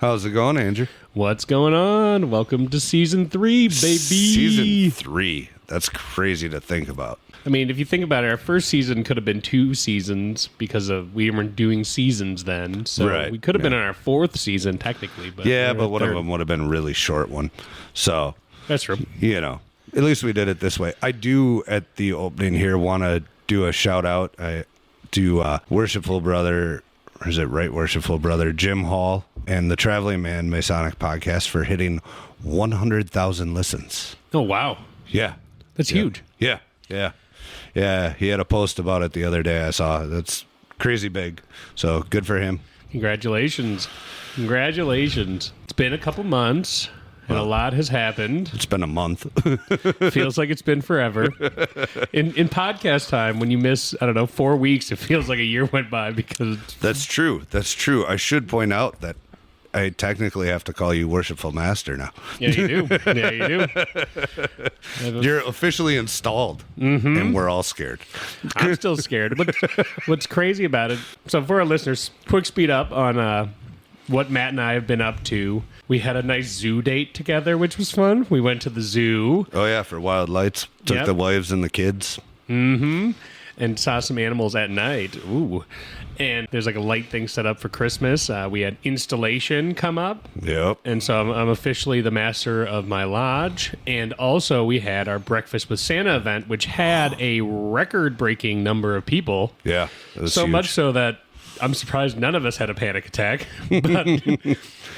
How's it going, Andrew? What's going on? Welcome to Season 3, baby. Season 3. That's crazy to think about. I mean, if you think about it, our first season could have been 2 seasons because we weren't doing seasons then. So we could have been on our 4th season, technically. But but one of them would have been a really short one. So that's true. You know, at least we did it this way. I do, at the opening here, want to do a shout out to Worshipful Brother, or is it right? Worshipful Brother Jim Hall and the Traveling Man Masonic podcast for hitting 100,000 listens. Oh, wow. Yeah. That's huge. Yeah. He had a post about it the other day. I saw. That's crazy big. So good for him. Congratulations. It's been a couple months. And a lot has happened. It's been a month. Feels like it's been forever. In podcast time, when you miss, 4 weeks, it feels like a year went by because... That's true. I should point out that I technically have to call you Worshipful Master now. Yeah, you do. You're officially installed, and we're all scared. I'm still scared. What's crazy about it, so for our listeners, quick speed up on what Matt and I have been up to. We had a nice zoo date together, which was fun. We went to the zoo. Oh, yeah, for Wild Lights. Took the wives and the kids. Mm-hmm. And saw some animals at night. Ooh. And there's like a light thing set up for Christmas. We had installation come up. Yep. And so I'm officially the master of my lodge. And also we had our Breakfast with Santa event, which had a record-breaking number of people. Yeah. So huge. Much so that I'm surprised none of us had a panic attack. But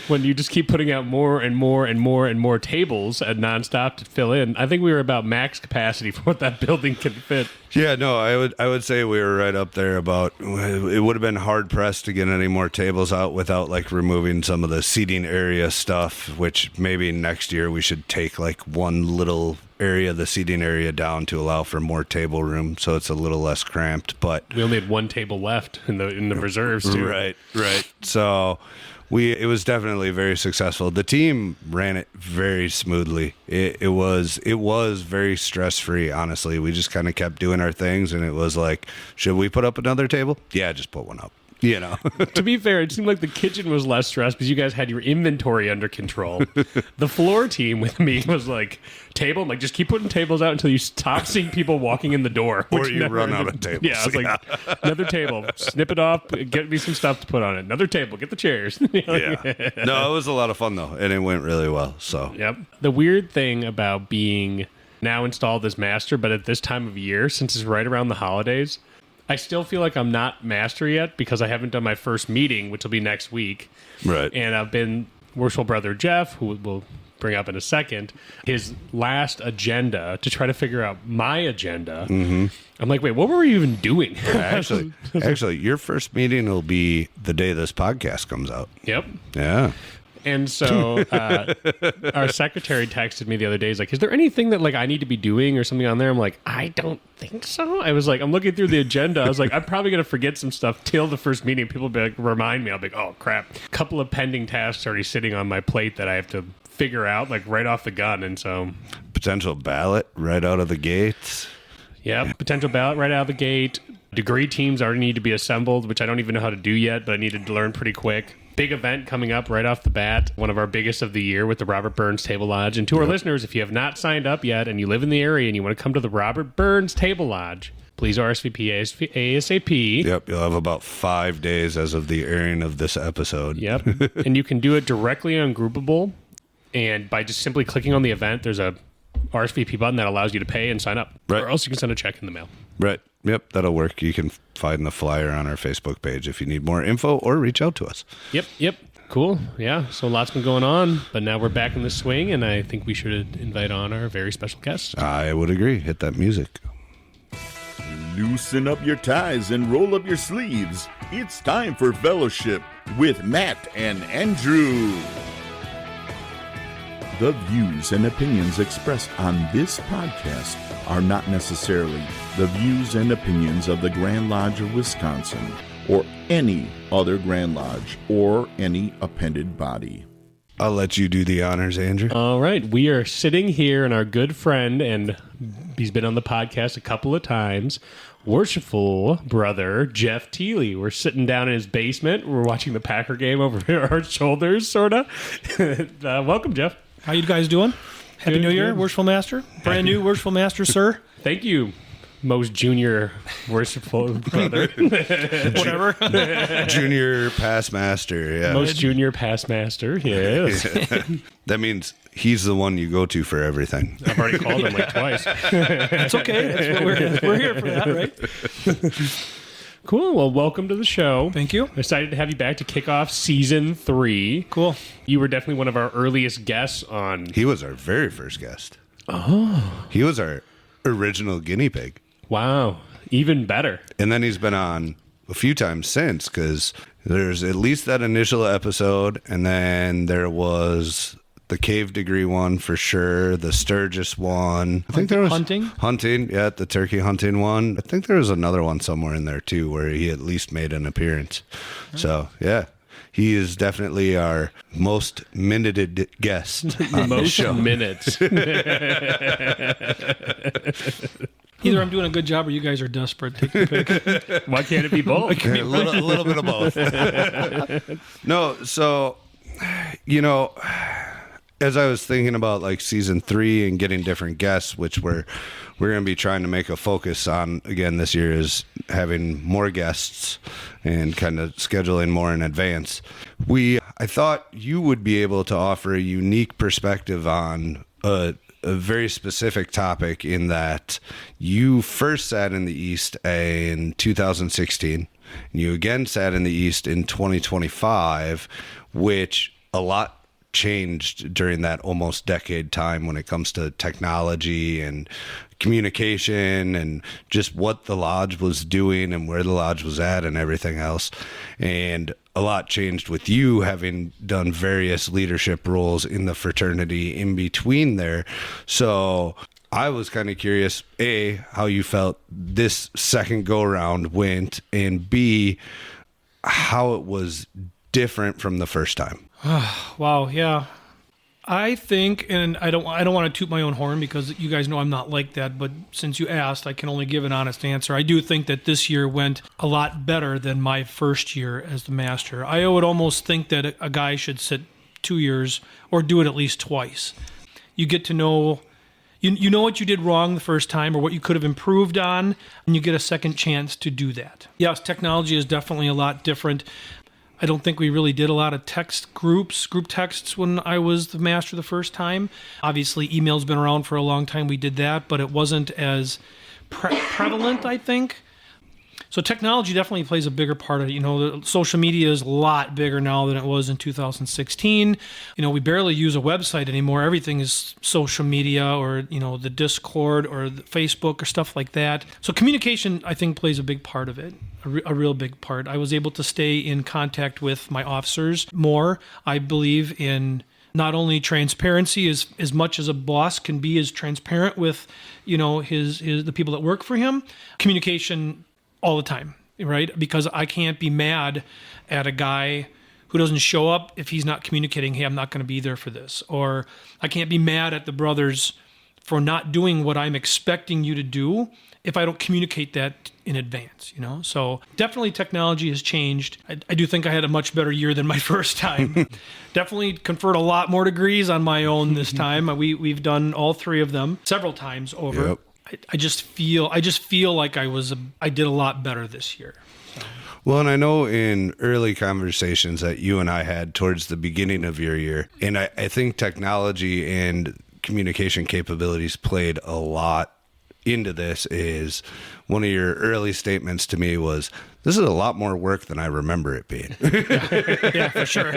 when you just keep putting out more and more and more and more tables at nonstop to fill in, I think we were about max capacity for what that building can fit. Yeah, no, I would say we were right up there about, it would have been hard pressed to get any more tables out without like removing some of the seating area stuff, which maybe next year we should take like one little area, the seating area down to allow for more table room so it's a little less cramped. But we only had one table left in the reserves too. Right. So it was definitely very successful. The team ran it very smoothly. It was very stress-free, honestly. We just kind of kept doing our things, and it was like, should we put up another table? Yeah, just put one up. You know. To be fair, it seemed like the kitchen was less stressed because you guys had your inventory under control. The floor team with me was like, table? I'm like, just keep putting tables out until you stop seeing people walking in the door. Or you run out of tables. Yeah, I was like, another table. Snip it off. Get me some stuff to put on it. Another table. Get the chairs. Yeah. No, it was a lot of fun, though, and it went really well. So. Yep. The weird thing about being now installed as master, but at this time of year, since it's right around the holidays, I still feel like I'm not master yet because I haven't done my first meeting, which will be next week. Right. And I've been Worshipful Brother Jeff, who we'll bring up in a second, his last agenda to try to figure out my agenda. Mm-hmm. I'm like, wait, what were we even doing? Actually, your first meeting will be the day this podcast comes out. Yep. Yeah. And so our secretary texted me the other day. He's like, is there anything that like I need to be doing or something on there? I'm like, I don't think so. I was like, I'm looking through the agenda. I was like, I'm probably going to forget some stuff till the first meeting. People will be like, remind me. I'll be like, oh, crap. A couple of pending tasks already sitting on my plate that I have to figure out like right off the gun. And so potential ballot right out of the gates. Yeah, potential ballot right out of the gate. Degree teams already need to be assembled, which I don't even know how to do yet, but I needed to learn pretty quick. Big event coming up right off the bat, one of our biggest of the year with the Robert Burns Table Lodge. And to our listeners, if you have not signed up yet and you live in the area and you want to come to the Robert Burns Table Lodge, please RSVP ASAP. Yep, you'll have about 5 days as of the airing of this episode. Yep, and you can do it directly on Groupable. And by just simply clicking on the event, there's a RSVP button that allows you to pay and sign up. Right. Or else you can send a check in the mail. Right. Yep, that'll work. You can find the flyer on our Facebook page if you need more info or reach out to us. Yep. Cool. Yeah, so lots been going on, but now we're back in the swing, and I think we should invite on our very special guest. I would agree. Hit that music. Loosen up your ties and roll up your sleeves. It's time for Fellowship with Matt and Andrew. The views and opinions expressed on this podcast are not necessarily the views and opinions of the Grand Lodge of Wisconsin or any other Grand Lodge or any appended body. I'll let you do the honors, Andrew. All right. We are sitting here, and our good friend, and he's been on the podcast a couple of times, worshipful brother Jeff Thiele. We're sitting down in his basement. We're watching the Packer game over our shoulders, sort of. Welcome, Jeff. How you guys doing? Happy Good, New Year, good. Worshipful Master. Brand new Worshipful Master, sir. Thank you, most junior worshipful brother. Whatever. Junior past master. Yeah. Most junior past master. Yes. That means he's the one you go to for everything. I've already called him like twice. That's okay. That's what we're here for that, right? Cool. Well, welcome to the show. Thank you. Excited to have you back to kick off season 3. Cool. You were definitely one of our earliest guests on. He was our very first guest. Oh. He was our original guinea pig. Wow. Even better. And then he's been on a few times since, because there's at least that initial episode, and then there was the cave degree one for sure, the Sturgis one. I think there was hunting, yeah, the turkey hunting one. I think there was another one somewhere in there too where he at least made an appearance. So yeah, he is definitely our most minuted guest on the Most show. minutes. Either I'm doing a good job or you guys are desperate. Take your pick. Why can't it be both? A little bit of both. No, so as I was thinking about like season 3 and getting different guests, which we're going to be trying to make a focus on again this year, is having more guests and kind of scheduling more in advance. I thought you would be able to offer a unique perspective on a very specific topic, in that you first sat in the East in 2016, and you again sat in the East in 2025, which a lot changed during that almost decade time when it comes to technology and communication and just what the lodge was doing and where the lodge was at and everything else. And a lot changed with you having done various leadership roles in the fraternity in between there. So I was kind of curious, A, how you felt this second go around went, and B, how it was different from the first time. Wow, yeah. I think, and I don't want to toot my own horn because you guys know I'm not like that, but since you asked, I can only give an honest answer. I do think that this year went a lot better than my first year as the master. I would almost think that a guy should sit 2 years or do it at least twice. You get to know, you know what you did wrong the first time or what you could have improved on, and you get a second chance to do that. Yes, technology is definitely a lot different. I don't think we really did a lot of group texts when I was the master the first time. Obviously, email's been around for a long time. We did that, but it wasn't as prevalent, I think. So technology definitely plays a bigger part of it. Social media is a lot bigger now than it was in 2016. We barely use a website anymore. Everything is social media or, the Discord or the Facebook or stuff like that. So communication, I think, plays a big part of it, a real big part. I was able to stay in contact with my officers more. I believe in not only transparency as much as a boss can be as transparent with, the people that work for him. Communication all the time, right? Because I can't be mad at a guy who doesn't show up if he's not communicating, hey, I'm not going to be there for this. Or I can't be mad at the brothers for not doing what I'm expecting you to do if I don't communicate that in advance, So definitely technology has changed. I do think I had a much better year than my first time. Definitely conferred a lot more degrees on my own this time. We've done all 3 of them several times over. Yep. I just feel like I did a lot better this year. So. Well, and I know in early conversations that you and I had towards the beginning of your year, and I think technology and communication capabilities played a lot into this, is one of your early statements to me was, this is a lot more work than I remember it being. Yeah, for sure.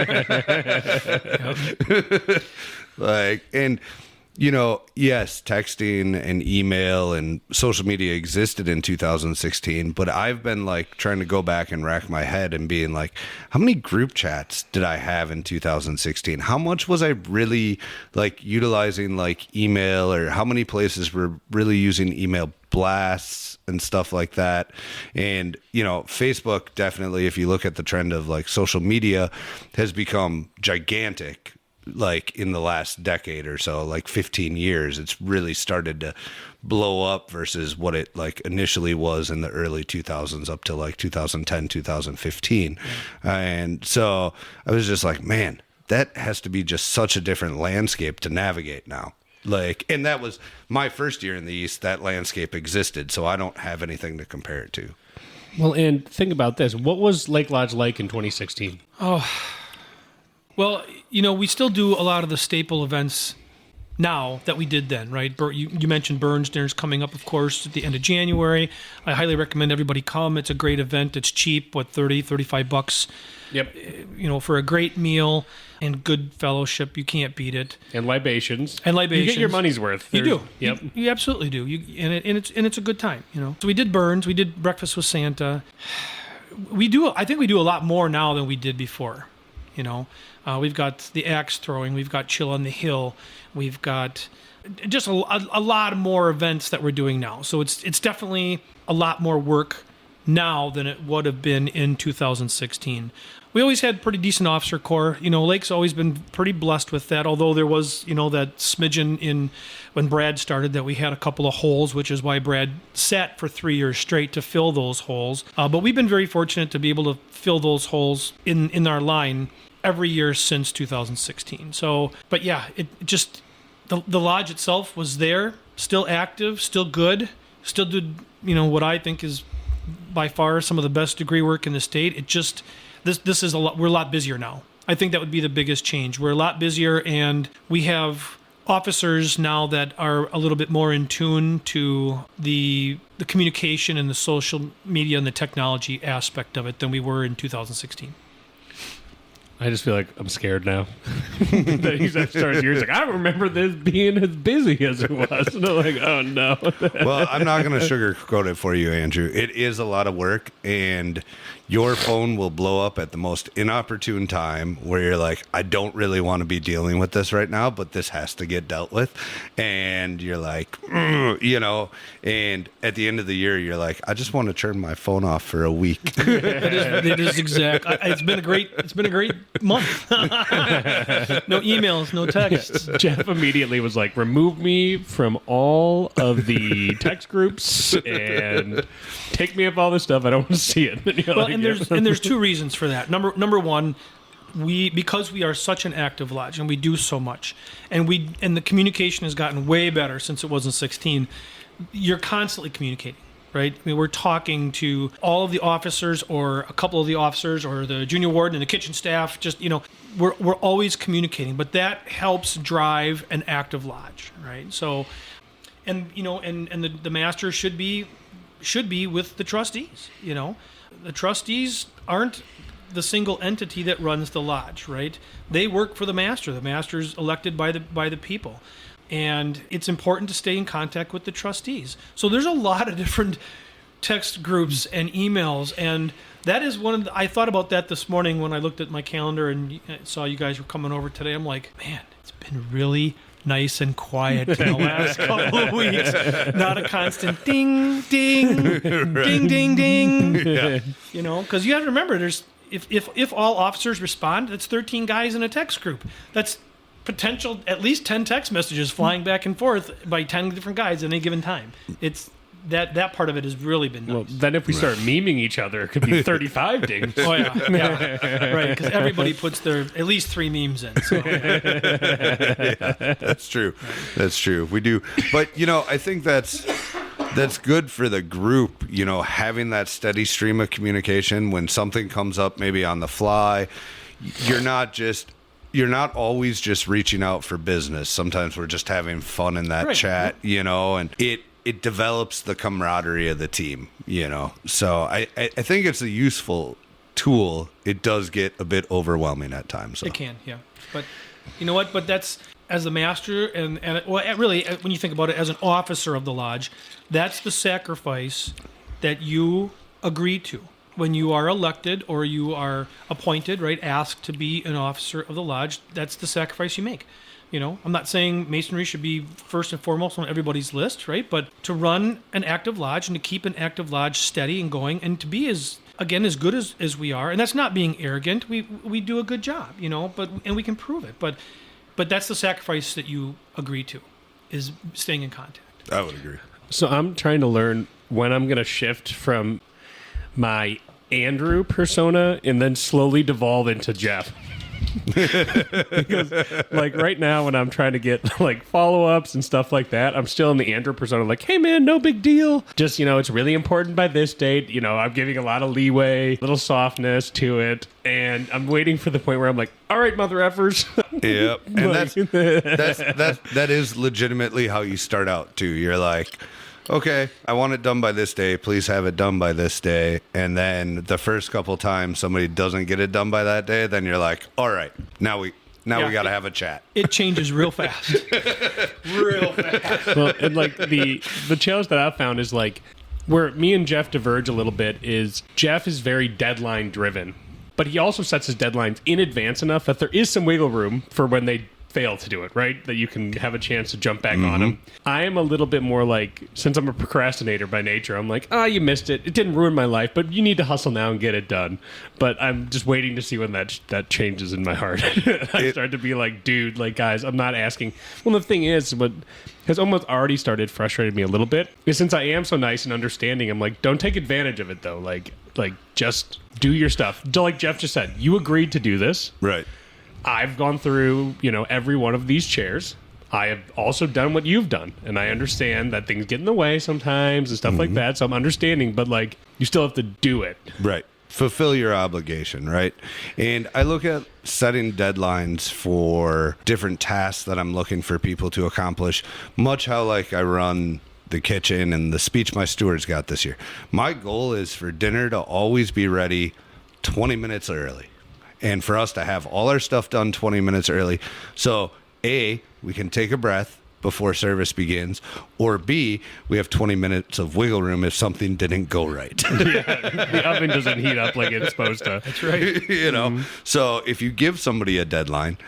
Yes, texting and email and social media existed in 2016, but I've been trying to go back and rack my head and being like, how many group chats did I have in 2016? How much was I really utilizing email, or how many places were really using email blasts and stuff like that? And, Facebook definitely, if you look at the trend of social media, has become gigantic like in the last decade or so, like 15 years. It's really started to blow up versus what it like initially was in the early 2000s up to like 2010, 2015. And so I was just like, man, that has to be just such a different landscape to navigate now. Like, and that was my first year in the East, that landscape existed. So I don't have anything to compare it to. Well, and think about this. What was Lake Lodge like in 2016? Well, we still do a lot of the staple events now that we did then, right? You mentioned Burns Dinner's coming up, of course, at the end of January. I highly recommend everybody come. It's a great event. It's cheap, $35. Yep. For a great meal and good fellowship. You can't beat it. And libations. You get your money's worth. You do. Yep. You absolutely do. And it's a good time, So we did Burns. We did Breakfast with Santa. I think we do a lot more now than we did before, We've got the axe throwing. We've got Chill on the Hill. We've got just a lot more events that we're doing now. So it's definitely a lot more work now than it would have been in 2016. We always had pretty decent officer corps. Lake's always been pretty blessed with that, although there was, that smidgen in when Brad started that we had a couple of holes, which is why Brad sat for 3 years straight to fill those holes. But we've been very fortunate to be able to fill those holes in our line every year since 2016. So, but yeah, it just, the lodge itself was there, still active, still good, still did, what I think is by far some of the best degree work in the state. It just, this is we're a lot busier now. I think that would be the biggest change. We're a lot busier, and we have officers now that are a little bit more in tune to the communication and the social media and the technology aspect of it than we were in 2016. I just feel like I'm scared now. That he's started years like, I don't remember this being as busy as it was. And I'm like, oh no. Well, I'm not going to sugarcoat it for you, Andrew. It is a lot of work, and your phone will blow up at the most inopportune time where you're like, I don't really want to be dealing with this right now, but this has to get dealt with. And you're like, and at the end of the year, you're like, I just want to turn my phone off for a week. It is exact. It's been a great month. No emails, no texts. Jeff immediately was like, remove me from all of the text groups and take me off all this stuff. I don't want to see it. And there's two reasons for that. Number one, because we are such an active lodge and we do so much, and the communication has gotten way better since it was in 16. You're constantly communicating. Right? I mean, we're talking to all of the officers or a couple of the officers or the junior warden and the kitchen staff. Just, we're always communicating, but that helps drive an active lodge, right? So, and the master should be with the trustees, The trustees aren't the single entity that runs the lodge, right? They work for the master. The master's elected by the people. And it's important to stay in contact with the trustees. So there's a lot of different text groups and emails, and that is I thought about that this morning when I looked at my calendar and saw you guys were coming over today. I'm like, man, it's been really nice and quiet in the last couple of weeks. Not a constant ding, ding, ding, ding, ding. Yeah. Because you have to remember, if all officers respond, that's 13 guys in a text group. That's potential at least 10 text messages flying back and forth by 10 different guys at any given time. It's that part of it has really been nice. Well, then if we start memeing each other, it could be 35 dings. Oh yeah. Right, because everybody puts their at least 3 memes in. So. Yeah, that's true. That's true. We do, but I think that's good for the group. Having that steady stream of communication when something comes up, maybe on the fly. You're not always just reaching out for business. Sometimes we're just having fun in that chat, and it develops the camaraderie of the team, So I think it's a useful tool. It does get a bit overwhelming at times. So. It can, yeah. But you know what? But that's, as the master and really, when you think about it, as an officer of the lodge, that's the sacrifice that you agree to. When you are elected or you are appointed, right, asked to be an officer of the lodge, that's the sacrifice you make. I'm not saying Masonry should be first and foremost on everybody's list, right? But to run an active lodge and to keep an active lodge steady and going and to be as good as we are, and that's not being arrogant. We do a good job, and we can prove it. But But that's the sacrifice that you agree to, is staying in contact. I would agree. So I'm trying to learn when I'm going to shift from my Andrew persona and then slowly devolve into Jeff. Because like right now when I'm trying to get like follow-ups and stuff like that, I'm still in the Andrew persona, like, hey man, no big deal, just, it's really important by this date, I'm giving a lot of leeway, little softness to it, and I'm waiting for the point where I'm like, all right, mother effers. Yep. And Like- that is legitimately how you start out too. You're like, okay, I want it done by this day. Please have it done by this day. And then the first couple times somebody doesn't get it done by that day, then you're like, all right, now we got to have a chat. It changes real fast. Real fast. Well, and like the challenge that I've found is like where me and Jeff diverge a little bit is Jeff is very deadline driven, but he also sets his deadlines in advance enough that there is some wiggle room for when they fail to do it, right? That you can have a chance to jump back on them. I am a little bit more like, since I'm a procrastinator by nature, I'm like, you missed it. It didn't ruin my life, but you need to hustle now and get it done. But I'm just waiting to see when that changes in my heart. I start to be like, dude, like, guys, I'm not asking. Well, the thing is, what has almost already started frustrating me a little bit is since I am so nice and understanding, I'm like, don't take advantage of it though. Like just do your stuff. Like Jeff just said, you agreed to do this. Right. I've gone through, every one of these chairs. I have also done what you've done. And I understand that things get in the way sometimes and stuff like that. So I'm understanding, but like, you still have to do it. Right. Fulfill your obligation, right? And I look at setting deadlines for different tasks that I'm looking for people to accomplish, much how like I run the kitchen and the speech my stewards got this year. My goal is for dinner to always be ready 20 minutes early. And for us to have all our stuff done 20 minutes early. So, A, we can take a breath before service begins, or B, we have 20 minutes of wiggle room if something didn't go right. The oven doesn't heat up like it's supposed to. That's right. So if you give somebody a deadline,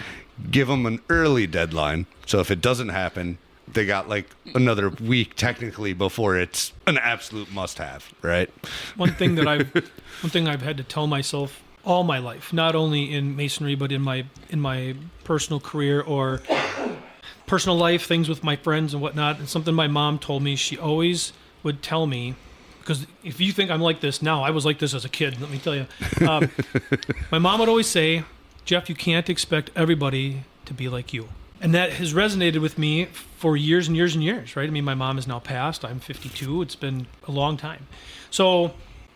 give them an early deadline. So if it doesn't happen, they got like another week technically before it's an absolute must-have, right? One thing I've had to tell myself all my life, not only in masonry but in my personal career or personal life, things with my friends and whatnot, and something my mom told me. She always would tell me, because if you think I'm like this now, I was like this as a kid, let me tell you. My mom would always say, Jeff, you can't expect everybody to be like you. And that has resonated with me for years and years and years, right? I mean, my mom is now passed. I'm 52. It's been a long time. So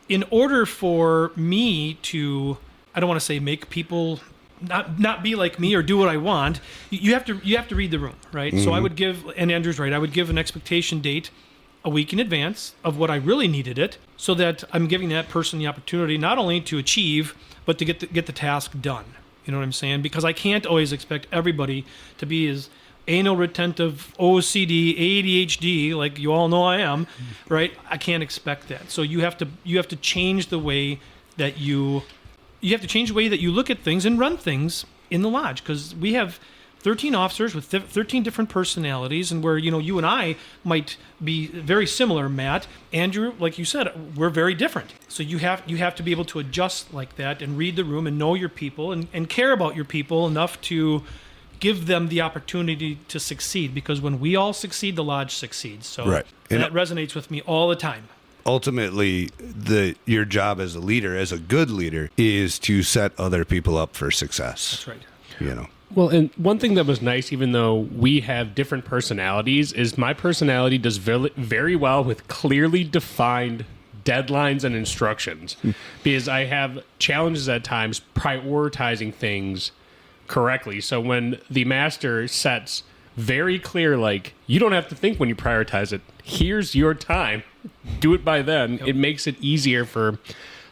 in order for me to, I don't want to say make people not be like me or do what I want, you have to read the room, right? So I would give, and Andrew's right, I would give an expectation date a week in advance of what I really needed it, so that I'm giving that person the opportunity not only to achieve, but to get the task done. You know what I'm saying? Because I can't always expect everybody to be as anal retentive, OCD, ADHD, like you all know I am, right? I can't expect that. So you have to change the way that you look at things and run things in the lodge, because we have 13 officers with 13 different personalities, and where you and I might be very similar, Matt, Andrew, like you said, we're very different. So you have to be able to adjust like that and read the room and know your people and care about your people enough to give them the opportunity to succeed, because when we all succeed, the lodge succeeds. So right. that resonates with me all the time. Ultimately, your job as a leader, as a good leader, is to set other people up for success. That's right. Well, and one thing that was nice, even though we have different personalities, is my personality does very, very well with clearly defined deadlines and instructions, because I have challenges at times prioritizing things correctly. So when the master sets very clear, like, you don't have to think when you prioritize it, here's your time, do it by then. Yep. It makes it easier for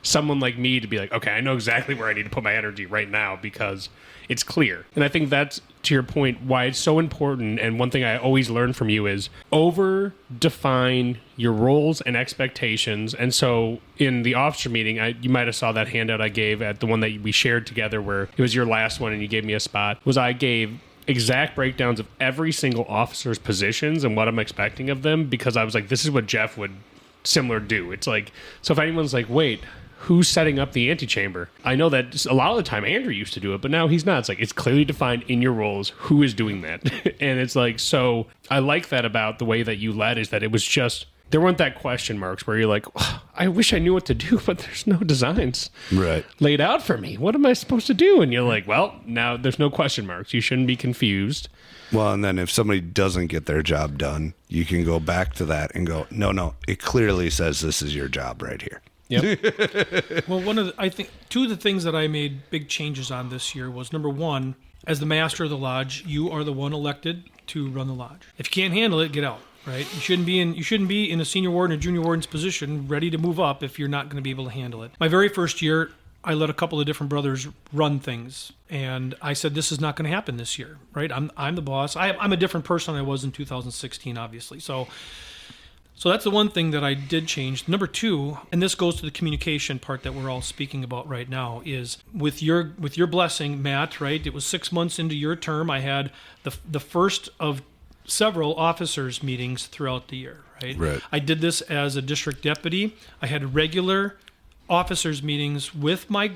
someone like me to be like, okay, I know exactly where I need to put my energy right now, because it's clear. And I think that's, to your point, why it's so important. And one thing I always learn from you is over-define your roles and expectations. And so in the officer meeting, you might have saw that handout I gave at the one that we shared together, where it was your last one and you gave me a spot, was I gave exact breakdowns of every single officer's positions and what I'm expecting of them, because I was like, this is what Jeff would similar do. It's like, so if anyone's like, wait, who's setting up the antechamber? I know that a lot of the time Andrew used to do it, but now he's not. It's like, it's clearly defined in your roles who is doing that. And it's like, so I like that about the way that you led, is that it was just, there weren't that question marks where you're like, oh, I wish I knew what to do, but there's no designs laid out for me. What am I supposed to do? And you're like, well, now there's no question marks. You shouldn't be confused. Well, and then if somebody doesn't get their job done, you can go back to that and go, no, it clearly says this is your job right here. Yep. Well, I think two of the things that I made big changes on this year was, number one, as the master of the lodge, you are the one elected to run the lodge. If you can't handle it, get out. Right? You shouldn't be in a senior warden or junior warden's position ready to move up if you're not going to be able to handle it. My very first year, I let a couple of different brothers run things, and I said, this is not going to happen this year. Right? I'm the boss. I'm a different person than I was in 2016, obviously. So that's the one thing that I did change. Number two, and this goes to the communication part that we're all speaking about right now, is with your blessing, Matt. Right? It was 6 months into your term. I had the first of several officers meetings throughout the year, right? I did this as a district deputy. I had regular officers meetings with my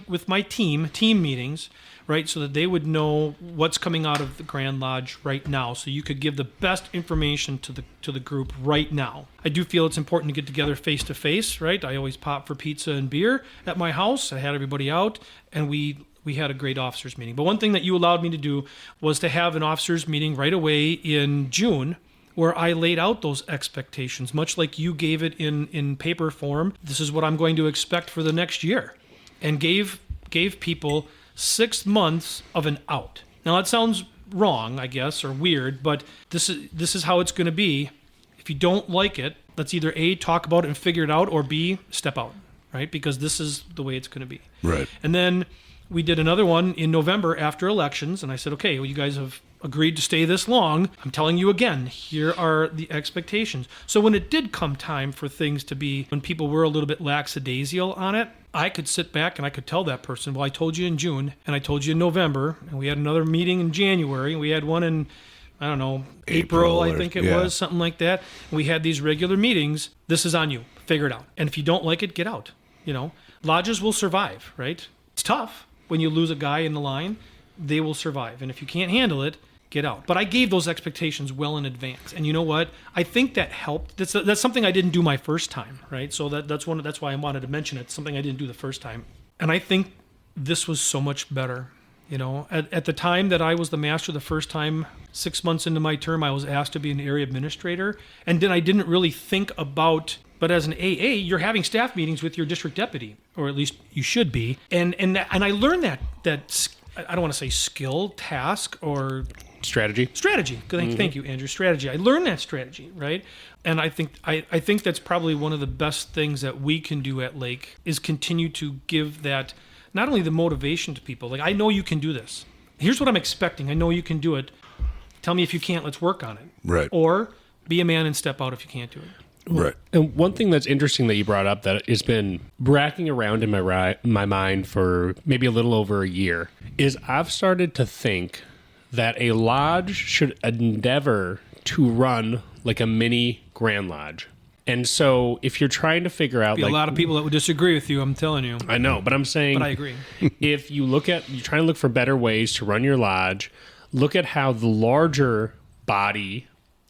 team meetings, right? So that they would know what's coming out of the Grand Lodge right now. So you could give the best information to the group right now. I do feel it's important to get together face to face, right? I always pop for pizza and beer at my house. I had everybody out, and we had a great officers meeting. But one thing that you allowed me to do was to have an officers meeting right away in June, where I laid out those expectations, much like you gave it in paper form. This is what I'm going to expect for the next year, and gave people 6 months of an out. Now that sounds wrong, I guess, or weird, but this is how it's going to be. If you don't like it, let's either A, talk about it and figure it out, or B, step out, right? Because this is the way it's going to be. Right. And then we did another one in November after elections, and I said, okay, well, you guys have agreed to stay this long. I'm telling you again, here are the expectations. So when it did come time for things to be, when people were a little bit lackadaisical on it, I could sit back and I could tell that person, well, I told you in June, and I told you in November, and we had another meeting in January, and we had one in, I don't know, April I think it was, something like that. And we had these regular meetings. This is on you. Figure it out. And if you don't like it, get out. Lodges will survive, right? It's tough. When you lose a guy in the line, they will survive. And if you can't handle it, get out. But I gave those expectations well in advance. And you know what? I think that helped. That's something I didn't do my first time, right? So that's why I wanted to mention it. Something I didn't do the first time. And I think this was so much better. At the time that I was the master the first time, 6 months into my term, I was asked to be an area administrator. And then I didn't really think about, but as an AA, you're having staff meetings with your district deputy, or at least you should be. And I learned that I don't want to say skill, task, or strategy. Thank you, Andrew. Strategy. I learned that strategy, right? And I think that's probably one of the best things that we can do at Lake, is continue to give that, not only the motivation to people. Like, I know you can do this. Here's what I'm expecting. I know you can do it. Tell me if you can't. Let's work on it. Right. Or be a man and step out if you can't do it. Right. And one thing that's interesting that you brought up that has been bracking around in my mind for maybe a little over a year is I've started to think that a lodge should endeavor to run like a mini Grand Lodge. And so if you're trying to figure out, a lot of people that would disagree with you, I'm telling you. I know, but I'm saying, but I agree. If you're trying to look for better ways to run your lodge, look at how the larger body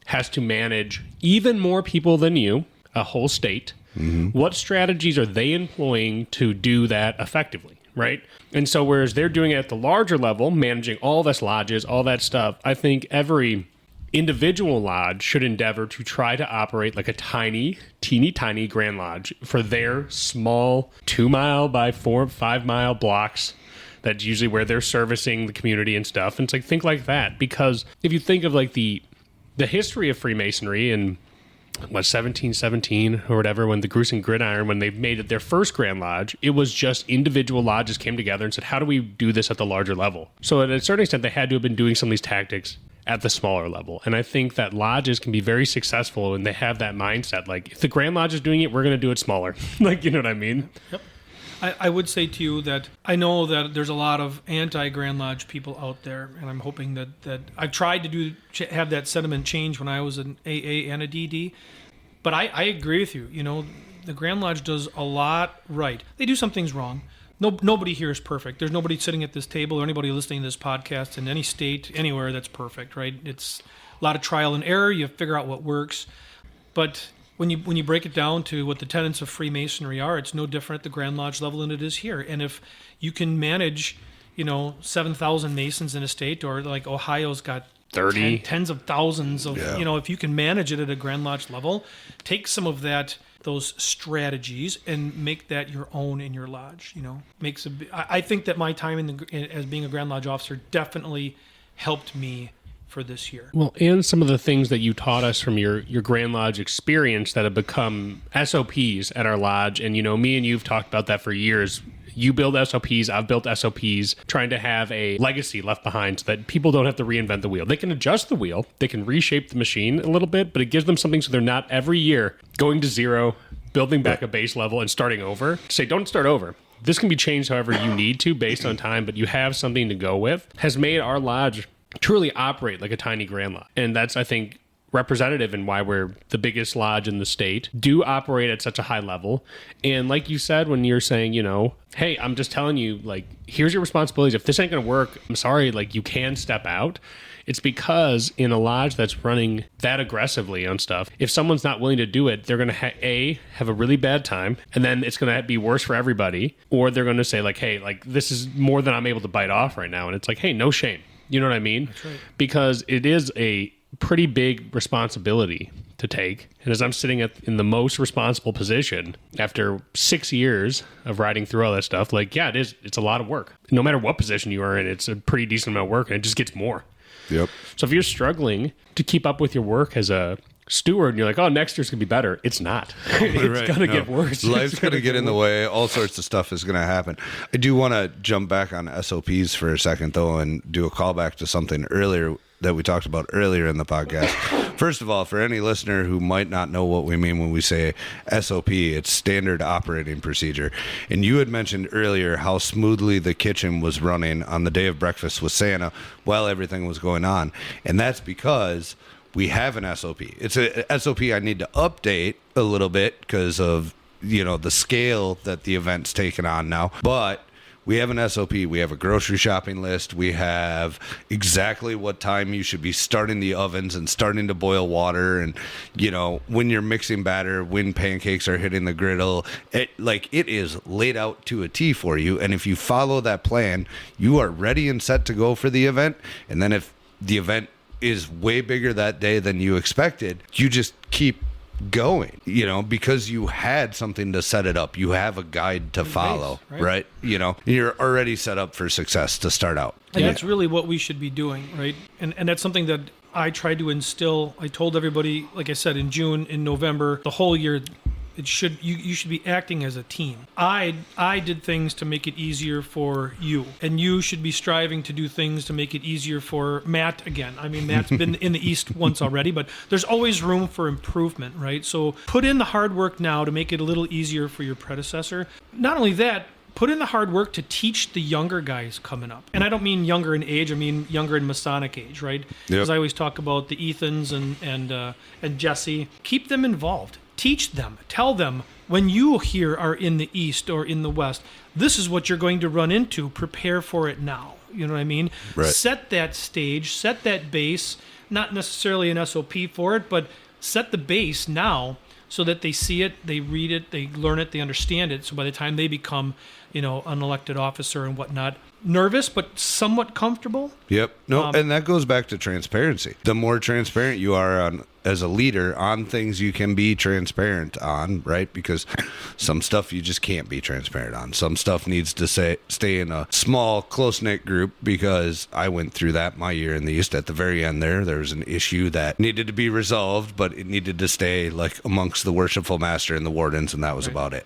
has to manage even more people than you, a whole state. Mm-hmm. What strategies are they employing to do that effectively, right? And so whereas they're doing it at the larger level, managing all this lodges, all that stuff, I think every individual lodge should endeavor to try to operate like a teeny tiny Grand Lodge for their small 2 mile by 4 or 5 mile blocks. That's usually where they're servicing the community and stuff. And it's like, think like that. Because if you think of like the history of Freemasonry in 1717 or whatever, when the Goose and Gridiron, when they made it their first Grand Lodge, it was just individual lodges came together and said, how do we do this at the larger level? So at a certain extent, they had to have been doing some of these tactics at the smaller level. And I think that lodges can be very successful when they have that mindset. Like, if the Grand Lodge is doing it, we're going to do it smaller. Like, you know what I mean? Yep. I would say to you that I know that there's a lot of anti-Grand Lodge people out there, and I'm hoping that I've tried to have that sentiment change when I was an AA and a DD. But I agree with you. The Grand Lodge does a lot right. They do some things wrong. Nobody here is perfect. There's nobody sitting at this table or anybody listening to this podcast in any state, anywhere that's perfect, right? It's a lot of trial and error. You figure out what works. But when you break it down to what the tenets of Freemasonry are, it's no different at the Grand Lodge level than it is here. And if you can manage, 7,000 Masons in a state, or like Ohio's got 30, tens of thousands of, Yeah. if you can manage it at a Grand Lodge level, take some of those strategies and make that your own in your lodge. I think that my time as being a Grand Lodge officer definitely helped me for this year. Well, and some of the things that you taught us from your Grand Lodge experience that have become SOPs at our lodge. And, me and you've talked about that for years. You build SOPs, I've built SOPs, trying to have a legacy left behind so that people don't have to reinvent the wheel. They can adjust the wheel, they can reshape the machine a little bit, but it gives them something so they're not every year going to zero, building back a base level and starting over. Say, don't start over. This can be changed however you need to based on time, but you have something to go with. Has made our lodge truly operate like a tiny Grand Lodge. And that's, I think, representative in why we're the biggest lodge in the state, do operate at such a high level. And like you said, when you're saying, hey, I'm just telling you, like, here's your responsibilities. If this ain't going to work, I'm sorry, like, you can step out. It's because in a lodge that's running that aggressively on stuff, if someone's not willing to do it, they're going to have a really bad time, and then it's going to be worse for everybody. Or they're going to say, like, hey, like, this is more than I'm able to bite off right now. And it's like, hey, no shame. You know what I mean? That's right. Because it is a pretty big responsibility to take. And as I'm sitting in the most responsible position after 6 years of riding through all that stuff, like, yeah, it's a lot of work. No matter what position you are in, it's a pretty decent amount of work, and it just gets more. Yep. So if you're struggling to keep up with your work as a steward and you're like, oh, next year's going to be better, it's not. It's going to get worse. Life's going to get in the way. All sorts of stuff is going to happen. I do want to jump back on SOPs for a second, though, and do a callback to something earlier that we talked about earlier in the podcast. First of all, for any listener who might not know what we mean when we say SOP, it's standard operating procedure. And you had mentioned earlier how smoothly the kitchen was running on the day of breakfast with Santa while everything was going on. And that's because we have an SOP. It's a SOP I need to update a little bit because of, the scale that the event's taken on now. But we have an SOP. We have a grocery shopping list. We have exactly what time you should be starting the ovens and starting to boil water. And, when you're mixing batter, when pancakes are hitting the griddle, it is laid out to a T for you. And if you follow that plan, you are ready and set to go for the event. And then if the event is way bigger that day than you expected, you just keep going, because you had something to set it up. You have a guide to follow, right? You're already set up for success to start out. And that's really what we should be doing, right? And that's something that I tried to instill. I told everybody, like I said, in June, in November, the whole year, you should be acting as a team. I did things to make it easier for you, and you should be striving to do things to make it easier for Matt again. I mean, Matt's been in the East once already, but there's always room for improvement, right? So put in the hard work now to make it a little easier for your predecessor. Not only that, put in the hard work to teach the younger guys coming up. And I don't mean younger in age, I mean younger in Masonic age, right? Because I always talk about the Ethans and Jesse. Keep them involved. Teach them. Tell them, when you here are in the East or in the West, this is what you're going to run into. Prepare for it now. You know what I mean? Right. Set that stage, set that base, not necessarily an SOP for it, but set the base now so that they see it, they read it, they learn it, they understand it. So by the time they become, an elected officer and whatnot, nervous but somewhat comfortable. Yep. No, and that goes back to transparency. The more transparent you are as a leader on things you can be transparent on, right? Because some stuff you just can't be transparent on. Some stuff needs to stay in a small, close-knit group, because I went through that my year in the East. At the very end there was an issue that needed to be resolved, but it needed to stay like amongst the Worshipful Master and the wardens, and that was about it.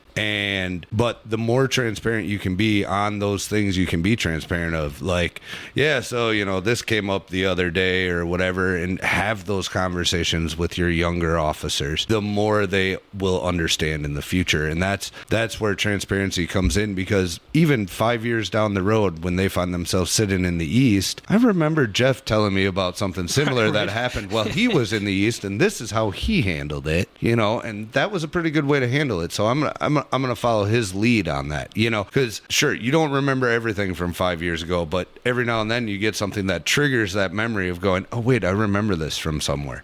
But the more transparent transparent you can be on those things you can be transparent of. Like, yeah, so, this came up the other day or whatever, and have those conversations with your younger officers, the more they will understand in the future. And that's where transparency comes in, because even 5 years down the road, when they find themselves sitting in the East, I remember Jeff telling me about something similar that happened while he was in the East, and this is how he handled it, and that was a pretty good way to handle it. So I'm gonna follow his lead on that, because sure, you don't remember everything from 5 years ago, but every now and then you get something that triggers that memory of going, oh wait, I remember this from somewhere,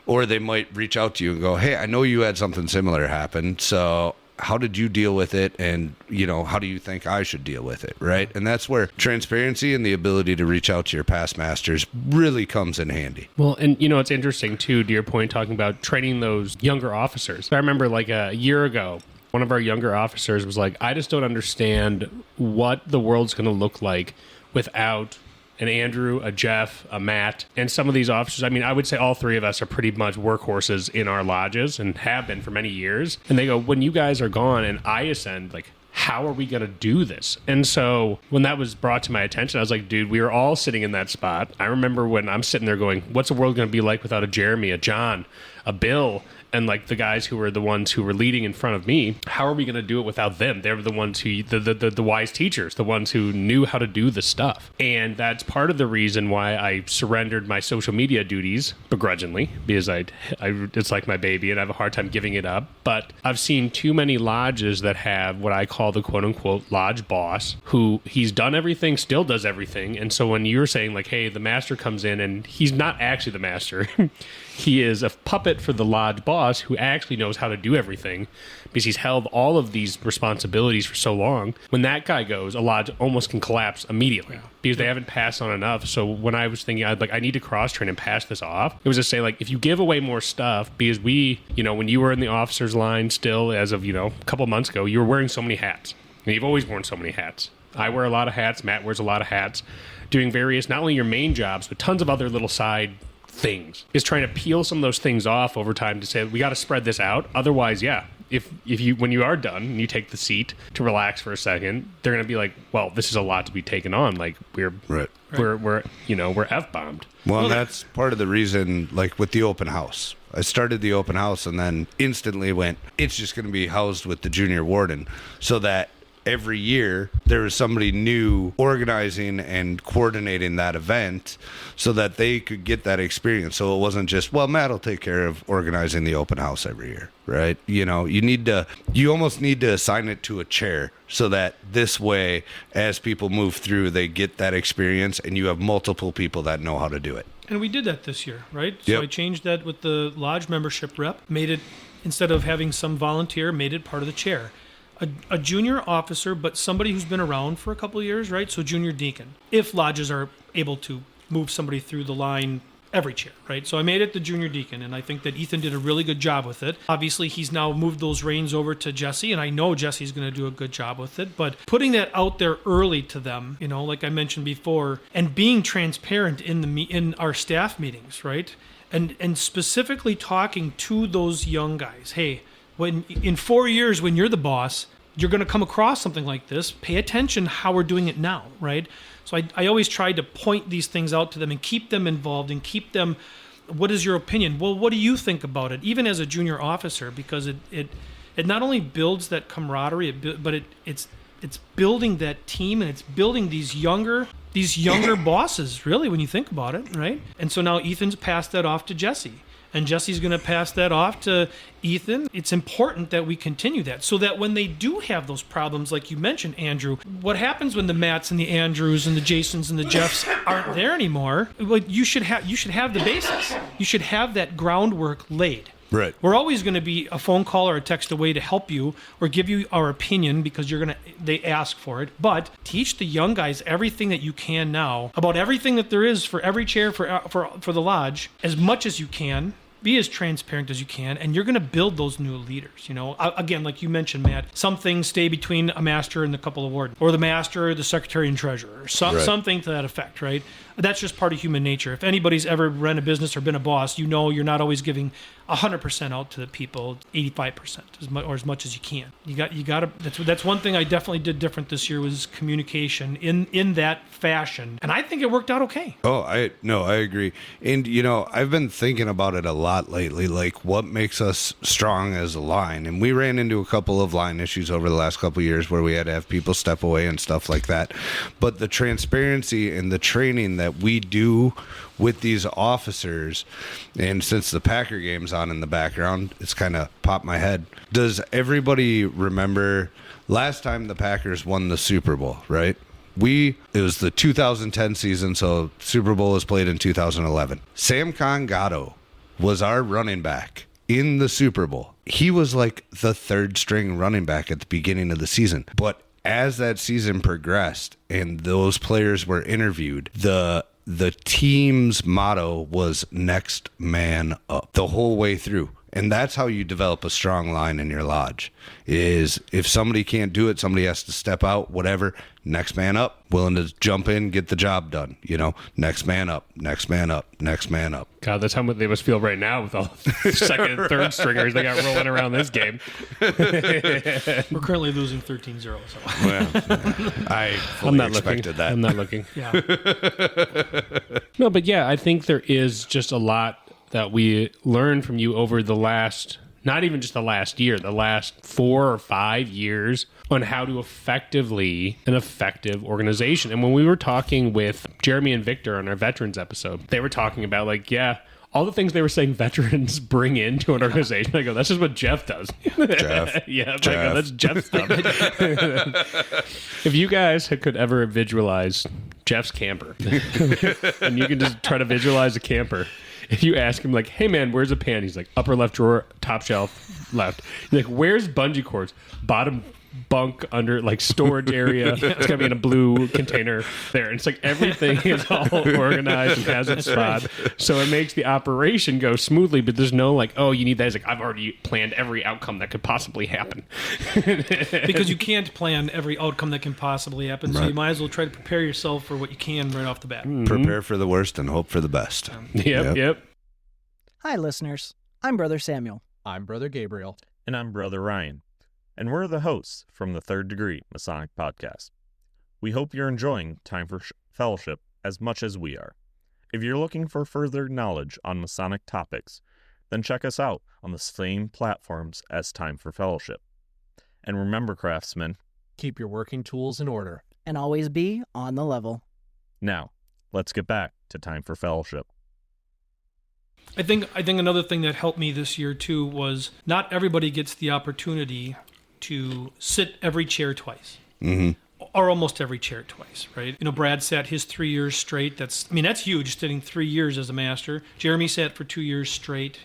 or they might reach out to you and go, hey, I know you had something similar happen, so how did you deal with it? And, how do you think I should deal with it? Right. And that's where transparency and the ability to reach out to your past masters really comes in handy. Well, and, it's interesting, too, to your point, talking about training those younger officers. I remember like a year ago, one of our younger officers was like, I just don't understand what the world's going to look like without an Andrew, a Jeff, a Matt, and some of these officers. I mean, I would say all three of us are pretty much workhorses in our lodges and have been for many years. And they go, when you guys are gone and I ascend, like, how are we going to do this? And so when that was brought to my attention, I was like, dude, we were all sitting in that spot. I remember when I'm sitting there going, what's the world going to be like without a Jeremy, a John, a Bill, and like the guys who were the ones who were leading in front of me? How are we going to do it without them? They were the ones who, the wise teachers, the ones who knew how to do the stuff. And that's part of the reason why I surrendered my social media duties begrudgingly, because I it's like my baby and I have a hard time giving it up. But I've seen too many lodges that have what I call the quote unquote lodge boss, who he's done everything, still does everything. And so when you're saying like, hey, the master comes in, and he's not actually the master. He is a puppet for the lodge boss who actually knows how to do everything, because he's held all of these responsibilities for so long. When that guy goes, a lodge almost can collapse immediately because they haven't passed on enough. So when I was thinking, I need to cross-train and pass this off, it was to say, like, if you give away more stuff, because we, when you were in the officer's line still, as of, a couple months ago, you were wearing so many hats. And you've always worn so many hats. I wear a lot of hats. Matt wears a lot of hats, doing various, not only your main jobs, but tons of other little side things, is trying to peel some of those things off over time to say, we got to spread this out. Otherwise, if you, when you are done and you take the seat to relax for a second, they're going to be like, well, this is a lot to be taken on. Like we're F-bombed. Well, and that's part of the reason, like with the open house. I started the open house and then instantly went, it's just going to be housed with the junior warden, so that every year there was somebody new organizing and coordinating that event so that they could get that experience. So it wasn't just, well, Matt will take care of organizing the open house every year, right? You almost need to assign it to a chair, so that this way, as people move through, they get that experience and you have multiple people that know how to do it. And we did that this year, right? Yep. So I changed that with the lodge membership rep, made it, instead of having some volunteer, made it part of the chair. A junior officer, but somebody who's been around for a couple of years, right? So junior deacon, if lodges are able to move somebody through the line every chair, right? So I made it the junior deacon, and I think that Ethan did a really good job with it. Obviously, he's now moved those reins over to Jesse, and I know Jesse's going to do a good job with it, but putting that out there early to them, like I mentioned before, and being transparent in our staff meetings, right? And specifically talking to those young guys. Hey, when in 4 years, when you're the boss, you're going to come across something like this. Pay attention how we're doing it now, right? So I always try to point these things out to them and keep them involved and keep them, what is your opinion? Well, what do you think about it? Even as a junior officer, because it not only builds that camaraderie, but it's building that team, and it's building these younger bosses, really, when you think about it, right? And so now Ethan's passed that off to Jesse. And Jesse's going to pass that off to Ethan. It's important that we continue that, so that when they do have those problems, like you mentioned, Andrew, what happens when the Matts and the Andrews and the Jasons and the Jeffs aren't there anymore? Well, you should have the basis. You should have that groundwork laid. Right. We're always going to be a phone call or a text away to help you or give you our opinion, because they ask for it. But teach the young guys everything that you can now about everything that there is for every chair for the lodge, as much as you can. Be as transparent as you can, and you're going to build those new leaders. Again, like you mentioned, Matt, some things stay between a master and a couple of wardens, or the master, the secretary and treasurer, something to that effect, right? that's just part of human nature. If anybody's ever run a business or been a boss, you know you're not always giving 100% out to the people, 85% as much as you can. You got to. That's one thing I definitely did different this year was communication in that fashion, and I think it worked out okay. Oh, I agree. And I've been thinking about it a lot lately, like what makes us strong as a line. And we ran into a couple of line issues over the last couple of years where we had to have people step away and stuff like that. But the transparency and the training that we do with these officers, and since the Packer game's on in the background, it's kind of popped my head. Does everybody remember last time the Packers won the Super Bowl, right? It was the 2010 season, so Super Bowl was played in 2011. Sam Congatto was our running back in the Super Bowl. He was like the third string running back at the beginning of the season. But as that season progressed and those players were interviewed, the team's motto was next man up the whole way through. And that's how you develop a strong line in your lodge, is if somebody can't do it, somebody has to step out, whatever, next man up, willing to jump in, get the job done, next man up, next man up, next man up. God, that's how they must feel right now with all the second and third stringers they got rolling around this game. We're currently losing 13-0. So. Well, I fully expected that. I'm not looking. Yeah. No, but yeah, I think there is just a lot that we learned from you over the last, not even just the last year, the last 4 or 5 years on how to an effective organization. And when we were talking with Jeremy and Victor on our veterans episode, they were talking about all the things they were saying veterans bring into an organization. I go, that's just what Jeff does. Jeff. Yeah, Jeff. I go, that's Jeff stuff. If you guys could ever visualize Jeff's camper, and you can just try to visualize a camper, if you ask him, like, hey, man, where's a pan? He's like, upper left drawer, top shelf, left. You're like, where's bungee cords? Bottom bunk under, like, storage area. It's got to be in a blue container there. And it's like everything is all organized and has its spot. So it makes the operation go smoothly, but there's no, like, oh, you need that. It's like, I've already planned every outcome that could possibly happen. Because you can't plan every outcome that can possibly happen. So Right. you might as well try to prepare yourself for what you can right off the bat. Prepare for the worst and hope for the best. Yep. Hi, listeners. I'm Brother Samuel. I'm Brother Gabriel. And I'm Brother Ryan. And we're the hosts from the Third Degree Masonic Podcast. We hope you're enjoying Time for Fellowship as much as we are. If you're looking for further knowledge on Masonic topics, then check us out on the same platforms as Time for Fellowship. And remember, craftsmen, Keep your working tools in order. And always be on the level. now, let's get back to Time for Fellowship. I think another thing that helped me this year too was not everybody gets the opportunity to sit every chair twice. Mm-hmm. Or almost every chair twice, right? Brad sat his 3 years straight. That's huge, sitting 3 years as a master. Jeremy sat for 2 years straight.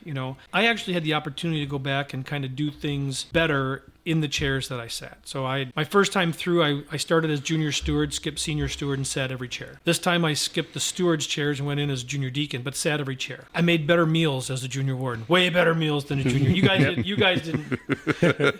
I actually had the opportunity to go back and kind of do things better in the chairs that I sat. So my first time through, I started as junior steward, skipped senior steward, and sat every chair. This time I skipped the steward's chairs and went in as junior deacon, but sat every chair. I made better meals as a junior warden, way better meals than a junior. You guys didn't.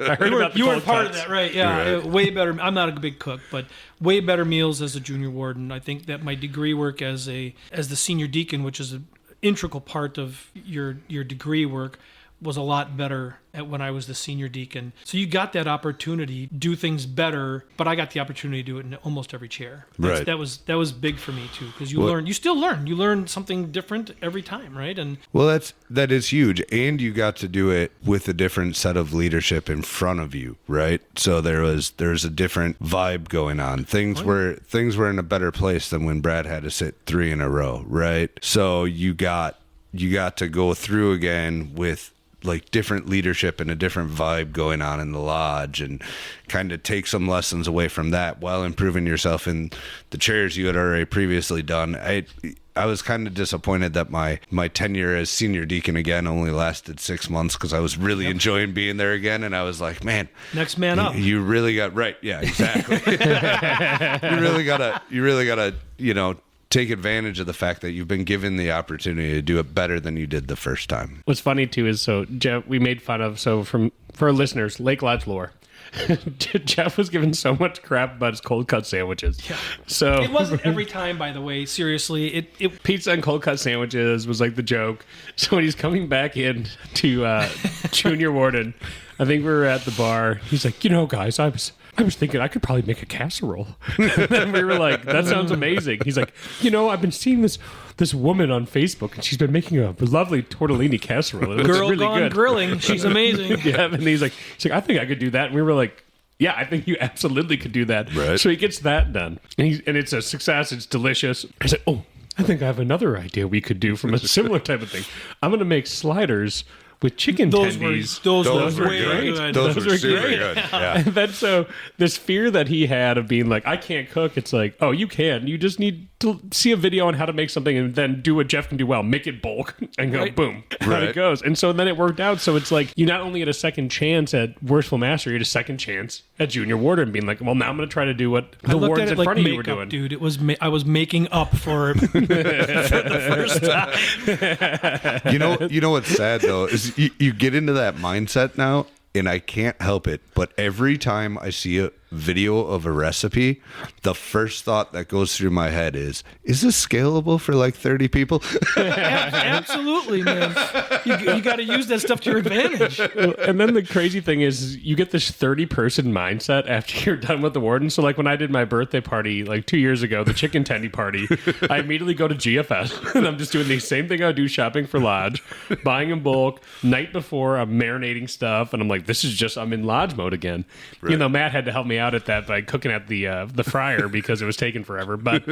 I heard about the you cold weren't part of cuts. that, right? Yeah, Right. way better. I'm not a big cook, but way better meals as a junior warden. I think that my degree work as the senior deacon, which is an integral part of your degree work, was a lot better when I was the senior deacon. So you got that opportunity, do things better, but I got the opportunity to do it in almost every chair. Right. That was big for me too, because you still learn. You learn something different every time, right? And Well, that is huge, and you got to do it with a different set of leadership in front of you, right? So there's a different vibe going on. Things were in a better place than when Brad had to sit 3 in a row, right? So you got to go through again with like different leadership and a different vibe going on in the lodge, and kind of take some lessons away from that while improving yourself in the chairs you had already previously done. I was kind of disappointed that my tenure as senior deacon again only lasted 6 months, because I was really enjoying being there again, and I was like, man, next man up. you really got right. Yeah, exactly. you really gotta, take advantage of the fact that you've been given the opportunity to do it better than you did the first time. What's funny too is, so Jeff, we made fun of, for our listeners, Lake Lodge lore. Jeff was given so much crap about his cold cut sandwiches. Yeah. So It wasn't every time, by the way. Seriously, it pizza and cold cut sandwiches was like the joke. So when he's coming back in to Junior Warden, I think we were at the bar. He's like, guys, I was thinking I could probably make a casserole. And then we were like, that sounds amazing. He's like, I've been seeing this woman on Facebook, and she's been making a lovely tortellini casserole. It looks Girl really Gone good. Grilling. She's amazing. Yeah, and he's like, I think I could do that. And we were like, yeah, I think you absolutely could do that. Right. So he gets that done, and it's a success. It's delicious. I said, I think I have another idea we could do from a similar type of thing. I'm going to make sliders with chicken tendies. Those were way good. Those were super great. good. Yeah. And then so this fear that he had of being like, I can't cook, it's like, oh, you can. You just need to see a video on how to make something and then do what Jeff can do well, make it bulk and go boom. Out Right. it goes. And so then it worked out. So it's like you not only get a second chance at Worshipful Master, you get a second chance at Junior Warden, being like, well, now I'm going to try to do what the I looked wardens at it in like front of you were makeup, doing. dude. It was I was making up for it for the first time. You know what's sad though is you get into that mindset now, and I can't help it. But every time I see a video of a recipe, the first thought that goes through my head is this scalable for like 30 people? Absolutely, man. You got to use that stuff to your advantage. And then the crazy thing is you get this 30-person mindset after you're done with the warden. So like when I did my birthday party like 2 years ago, the chicken tendy party, I immediately go to GFS and I'm just doing the same thing I do shopping for Lodge, buying in bulk. Night before, I'm marinating stuff, and I'm like, I'm in Lodge mode again. Right. Matt had to help me out at that by cooking at the fryer because it was taking forever. But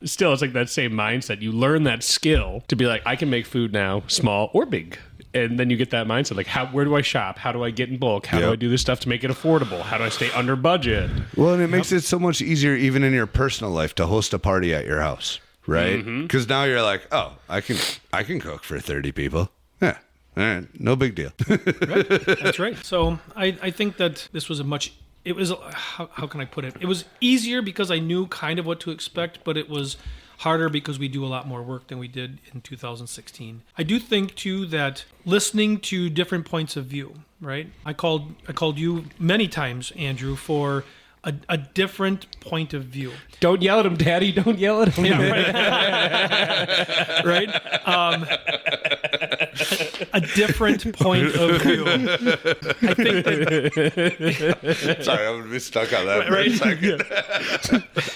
still, it's like that same mindset. You learn that skill to be like, I can make food now, small or big. And then you get that mindset, like, where do I shop? How do I get in bulk? How do I do this stuff to make it affordable? How do I stay under budget? Well, and it makes it so much easier even in your personal life to host a party at your house, right? Because now you're like, oh, I can cook for 30 people. Yeah. All right, no big deal. Right. That's right. So I think that this was how can I put it? It was easier because I knew kind of what to expect, but it was harder because we do a lot more work than we did in 2016. I do think too that listening to different points of view, right? I called you many times, Andrew, for a different point of view. Don't yell at him, Daddy. Don't yell at him. Yeah, right. A different point of view. I think that, Sorry, I'm going to be stuck on that for a second.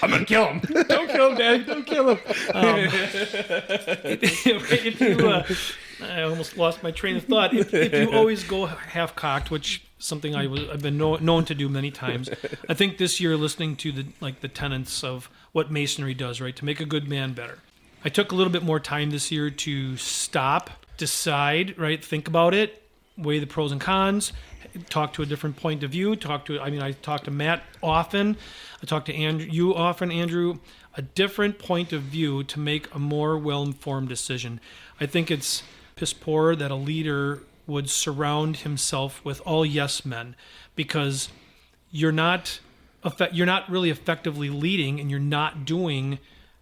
I'm going to kill him. Don't kill him, Daddy. Don't kill him. if you, I almost lost my train of thought. If you always go half-cocked, which something I've been known to do many times, I think this year listening to the tenets of what Masonry does, right, to make a good man better. I took a little bit more time this year to stop, decide, right, think about it, weigh the pros and cons, talk to a different point of view, I talk to Matt often, I talk to you often, Andrew, a different point of view to make a more well-informed decision. I think it's piss poor that a leader would surround himself with all yes men, because you're not really effectively leading, and you're not doing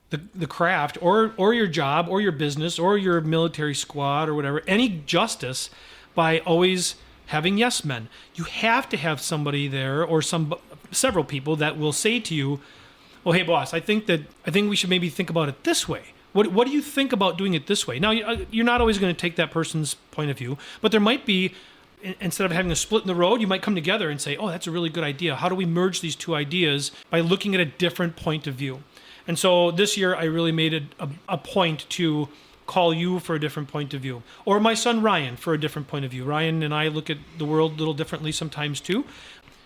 the craft or your job or your business or your military squad or whatever any justice by always having yes men. You have to have somebody there or several people that will say to you, "Oh, hey boss, I think we should maybe think about it this way. What do you think about doing it this way?" Now, you're not always going to take that person's point of view, but there might be, instead of having a split in the road, you might come together and say, "Oh, that's a really good idea. How do we merge these two ideas by looking at a different point of view?" And so this year, I really made it a point to call you for a different point of view, or my son Ryan for a different point of view. Ryan and I look at the world a little differently sometimes too.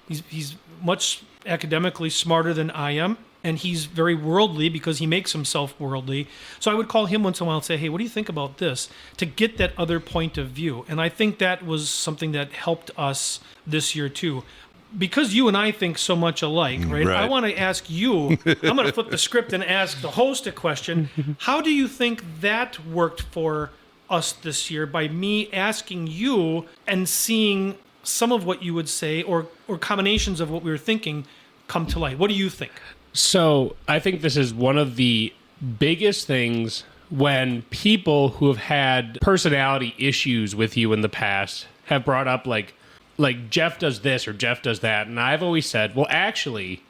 He's much academically smarter than I am, and he's very worldly because he makes himself worldly. So I would call him once in a while and say, "Hey, what do you think about this?" to get that other point of view. And I think that was something that helped us this year too. Because you and I think so much alike, right? I want to ask you, I'm going to flip the script and ask the host a question. How do you think that worked for us this year by me asking you and seeing some of what you would say or combinations of what we were thinking come to light? What do you think? So I think this is one of the biggest things when people who have had personality issues with you in the past have brought up like like Jeff does this or Jeff does that. And I've always said, well, actually,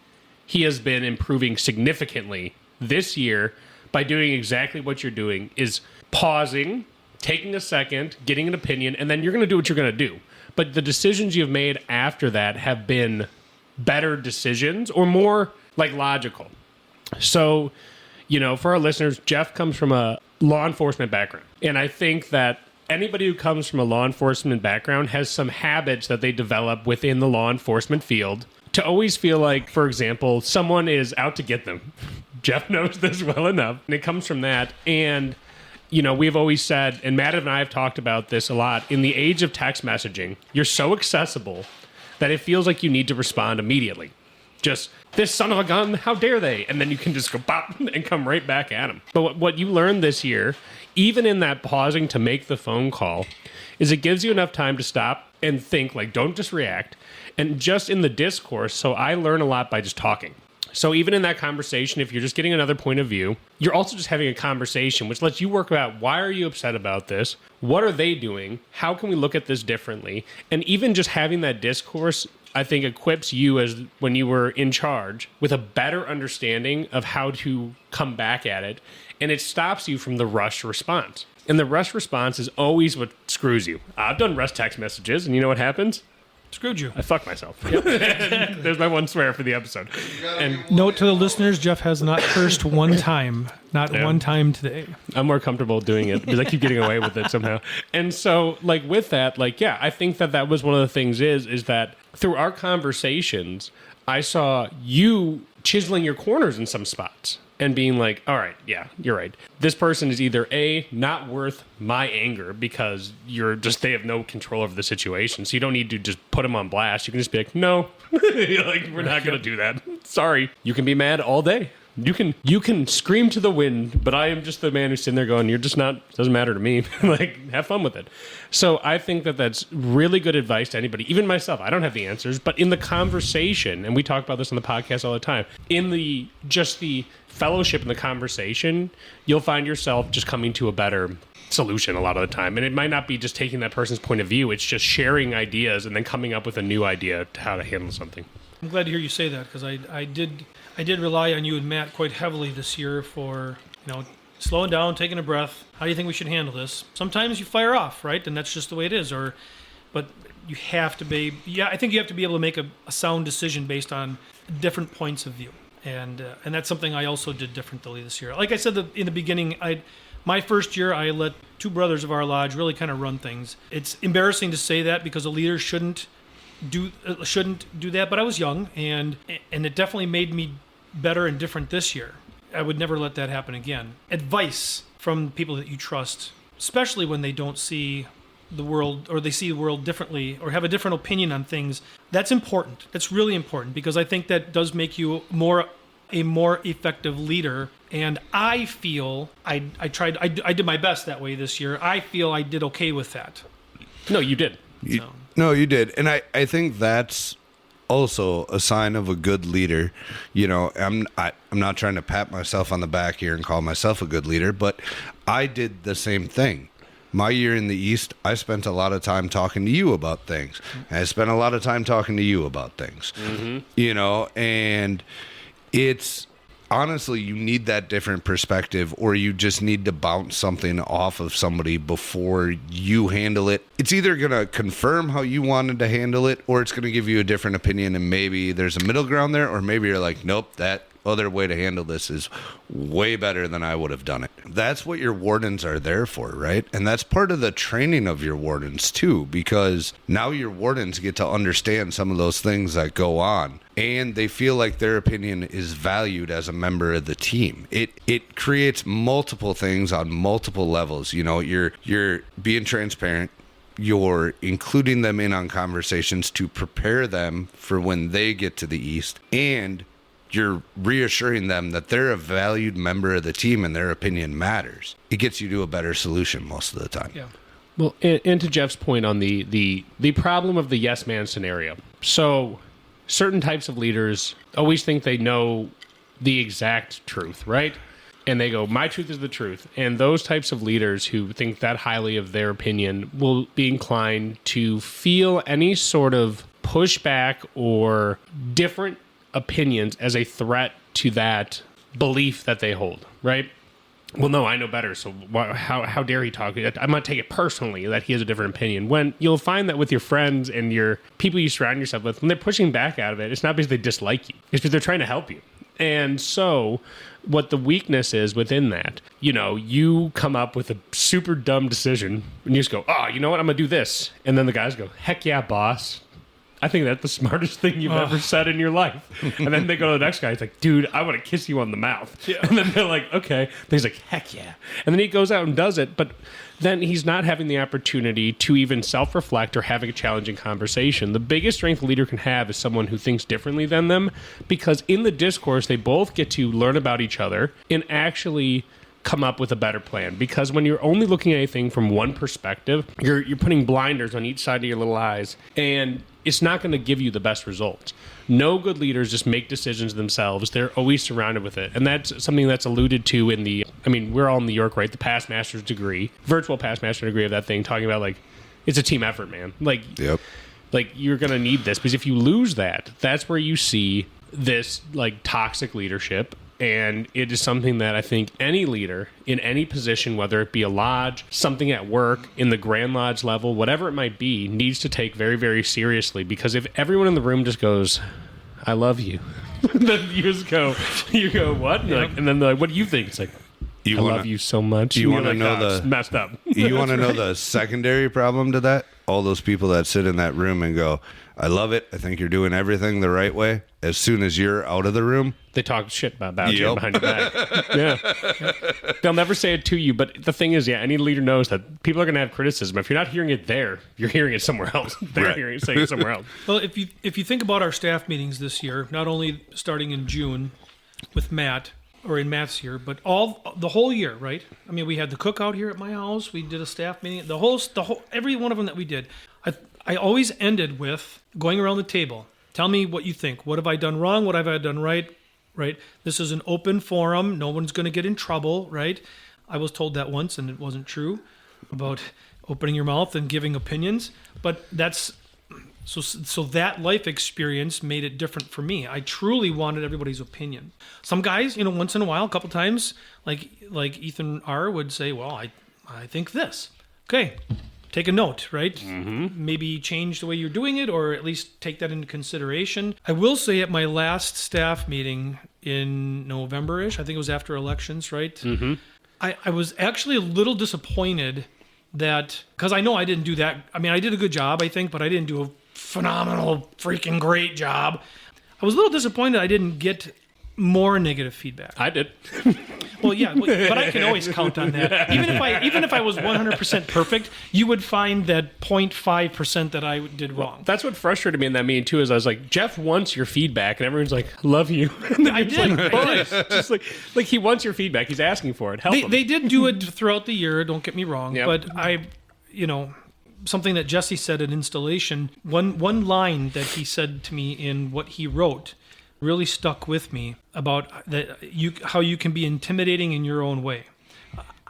he has been improving significantly this year by doing exactly what you're doing, is pausing, taking a second, getting an opinion, and then you're going to do what you're going to do. But the decisions you've made after that have been better decisions or more like logical. So, for our listeners, Jeff comes from a law enforcement background. And I think that anybody who comes from a law enforcement background has some habits that they develop within the law enforcement field to always feel like, for example, someone is out to get them. Jeff knows this well enough. And it comes from that. And, we've always said, and Matt and I have talked about this a lot, in the age of text messaging, you're so accessible that it feels like you need to respond immediately. Just, this son of a gun, how dare they? And then you can just go bop and come right back at them. But what you learned this year, even in that pausing to make the phone call, is it gives you enough time to stop and think, like, don't just react. And just in the discourse, so I learn a lot by just talking. So even in that conversation, if you're just getting another point of view, you're also just having a conversation, which lets you work out, why are you upset about this? What are they doing? How can we look at this differently? And even just having that discourse, I think, equips you as when you were in charge with a better understanding of how to come back at it. And it stops you from the rush response. And the rush response is always what screws you. I've done rush text messages, and you know what happens? Screwed you. I fucked myself. Yep. There's my one swear for the episode. And note to the listeners, Jeff has not cursed one time. Not one time today. I'm more comfortable doing it because I keep getting away with it somehow. And so, like, with that, like, yeah, I think that was one of the things is that through our conversations, I saw you chiseling your corners in some spots and being like, all right, yeah, you're right. This person is either A, not worth my anger because they have no control over the situation. So you don't need to just put them on blast. You can just be like, no, like, we're not going to do that. Sorry. You can be mad all day. You can scream to the wind, but I am just the man who's sitting there going, you're just not, doesn't matter to me. Like, have fun with it. So I think that that's really good advice to anybody, even myself. I don't have the answers, but in the conversation, and we talk about this on the podcast all the time, in the fellowship in the conversation, you'll find yourself just coming to a better solution a lot of the time. And it might not be just taking that person's point of view. It's just sharing ideas and then coming up with a new idea to how to handle something. I'm glad to hear you say that because I did rely on you and Matt quite heavily this year for, slowing down, taking a breath. How do you think we should handle this? Sometimes you fire off, right? And that's just the way it is. But you have to be, I think you have to be able to make a sound decision based on different points of view. And that's something I also did differently this year. Like I said in the beginning, my first year, I let two brothers of our lodge really kind of run things. It's embarrassing to say that because a leader shouldn't do that, but I was young, and it definitely made me better and different this year. I would never let that happen again. Advice from people that you trust, especially when they don't see the world, or they see the world differently, or have a different opinion on things, that's important. That's really important because I think that does make you a more effective leader. And I feel I did my best that way this year. I feel I did okay with that. No, you did. No, you did. And I think that's also a sign of a good leader. I'm not trying to pat myself on the back here and call myself a good leader, but I did the same thing. My year in the East, I spent a lot of time talking to you about things. And I spent a lot of time talking to you about things. Mm-hmm. And it's honestly, you need that different perspective, or you just need to bounce something off of somebody before you handle it. It's either going to confirm how you wanted to handle it, or it's going to give you a different opinion, and maybe there's a middle ground there, or maybe you're like, nope, that other way to handle this is way better than I would have done it. That's what your wardens are there for, right? And that's part of the training of your wardens too, because now your wardens get to understand some of those things that go on, and they feel like their opinion is valued as a member of the team. It creates multiple things on multiple levels. You're being transparent. You're including them in on conversations to prepare them for when they get to the East, and you're reassuring them that they're a valued member of the team and their opinion matters. It gets you to a better solution most of the time. Yeah. Well, and to Jeff's point on the problem of the yes man scenario. So certain types of leaders always think they know the exact truth, right? and they go, my truth is the truth. And those types of leaders who think that highly of their opinion will be inclined to feel any sort of pushback or different opinions as a threat to that belief that they hold, right? Well, no, I know better, so how dare he talk? I'm going to take it personally that he has a different opinion. When you'll find that with your friends and your people you surround yourself with, when they're pushing back out of it, it's not because they dislike you. It's because they're trying to help you. And so what the weakness is within that, you come up with a super dumb decision and you just go, oh, you know what? I'm going to do this. And then the guys go, heck yeah, boss. I think that's the smartest thing you've ever said in your life. And then they go to the next guy. He's like, dude, I want to kiss you on the mouth. Yeah. And then they're like, okay. And he's like, heck yeah. And then he goes out and does it. But then he's not having the opportunity to even self-reflect or having a challenging conversation. The biggest strength a leader can have is someone who thinks differently than them, because in the discourse, they both get to learn about each other and actually come up with a better plan. Because when you're only looking at anything from one perspective, you're putting blinders on each side of your little eyes, and it's not going to give you the best results. No good leaders just make decisions themselves. They're always surrounded with it. And that's something that's alluded to in we're all in New York, right? The past master's degree, virtual past master degree of that thing, talking about it's a team effort, man. Yep. You're going to need this, because if you lose that, that's where you see this toxic leadership. And it is something that I think any leader in any position, whether it be a lodge, something at work, in the Grand Lodge level, whatever it might be, needs to take very, very seriously. Because if everyone in the room just goes, I love you, then you go, what? And then they're like, what do you think? It's like, I love you so much. You want to know it's messed up. You want to know the secondary problem to that? All those people that sit in that room and go, I love it. I think you're doing everything the right way. As soon as you're out of the room, they talk shit about you behind your back. Yeah. They'll never say it to you. But the thing is, any leader knows that people are going to have criticism. If you're not hearing it there, you're hearing it somewhere else. They're saying it somewhere else. Well, if you think about our staff meetings this year, not only starting in June with Matt, or in Matt's year, but the whole year, right? I mean, we had the cookout here at my house. We did a staff meeting. The whole every one of them that we did. I always ended with going around the table. Tell me what you think. What have I done wrong? What have I done right? Right? This is an open forum. No one's going to get in trouble, right? I was told that once, and it wasn't true, about opening your mouth and giving opinions. But that's so that life experience made it different for me. I truly wanted everybody's opinion. Some guys, once in a while, a couple times, like Ethan R. would say, well, I think this. Okay. Take a note, right? Mm-hmm. Maybe change the way you're doing it, or at least take that into consideration. I will say at my last staff meeting in November-ish, I think it was after elections, right? Mm-hmm. I was actually a little disappointed that, because I know I didn't do that. I mean, I did a good job, I think, but I didn't do a phenomenal, freaking great job. I was a little disappointed I didn't get more negative feedback. I did. Well, yeah, but I can always count on that. Even if I was 100% perfect, you would find that 0.5% that I did wrong. That's what frustrated me in that meeting too. Is I was like, Jeff wants your feedback, and everyone's like, love you. And then I did. Just like he wants your feedback. He's asking for it. Help him. They did do it throughout the year. Don't get me wrong, but something that Jesse said at installation. One line that he said to me in what he wrote really stuck with me about how you can be intimidating in your own way.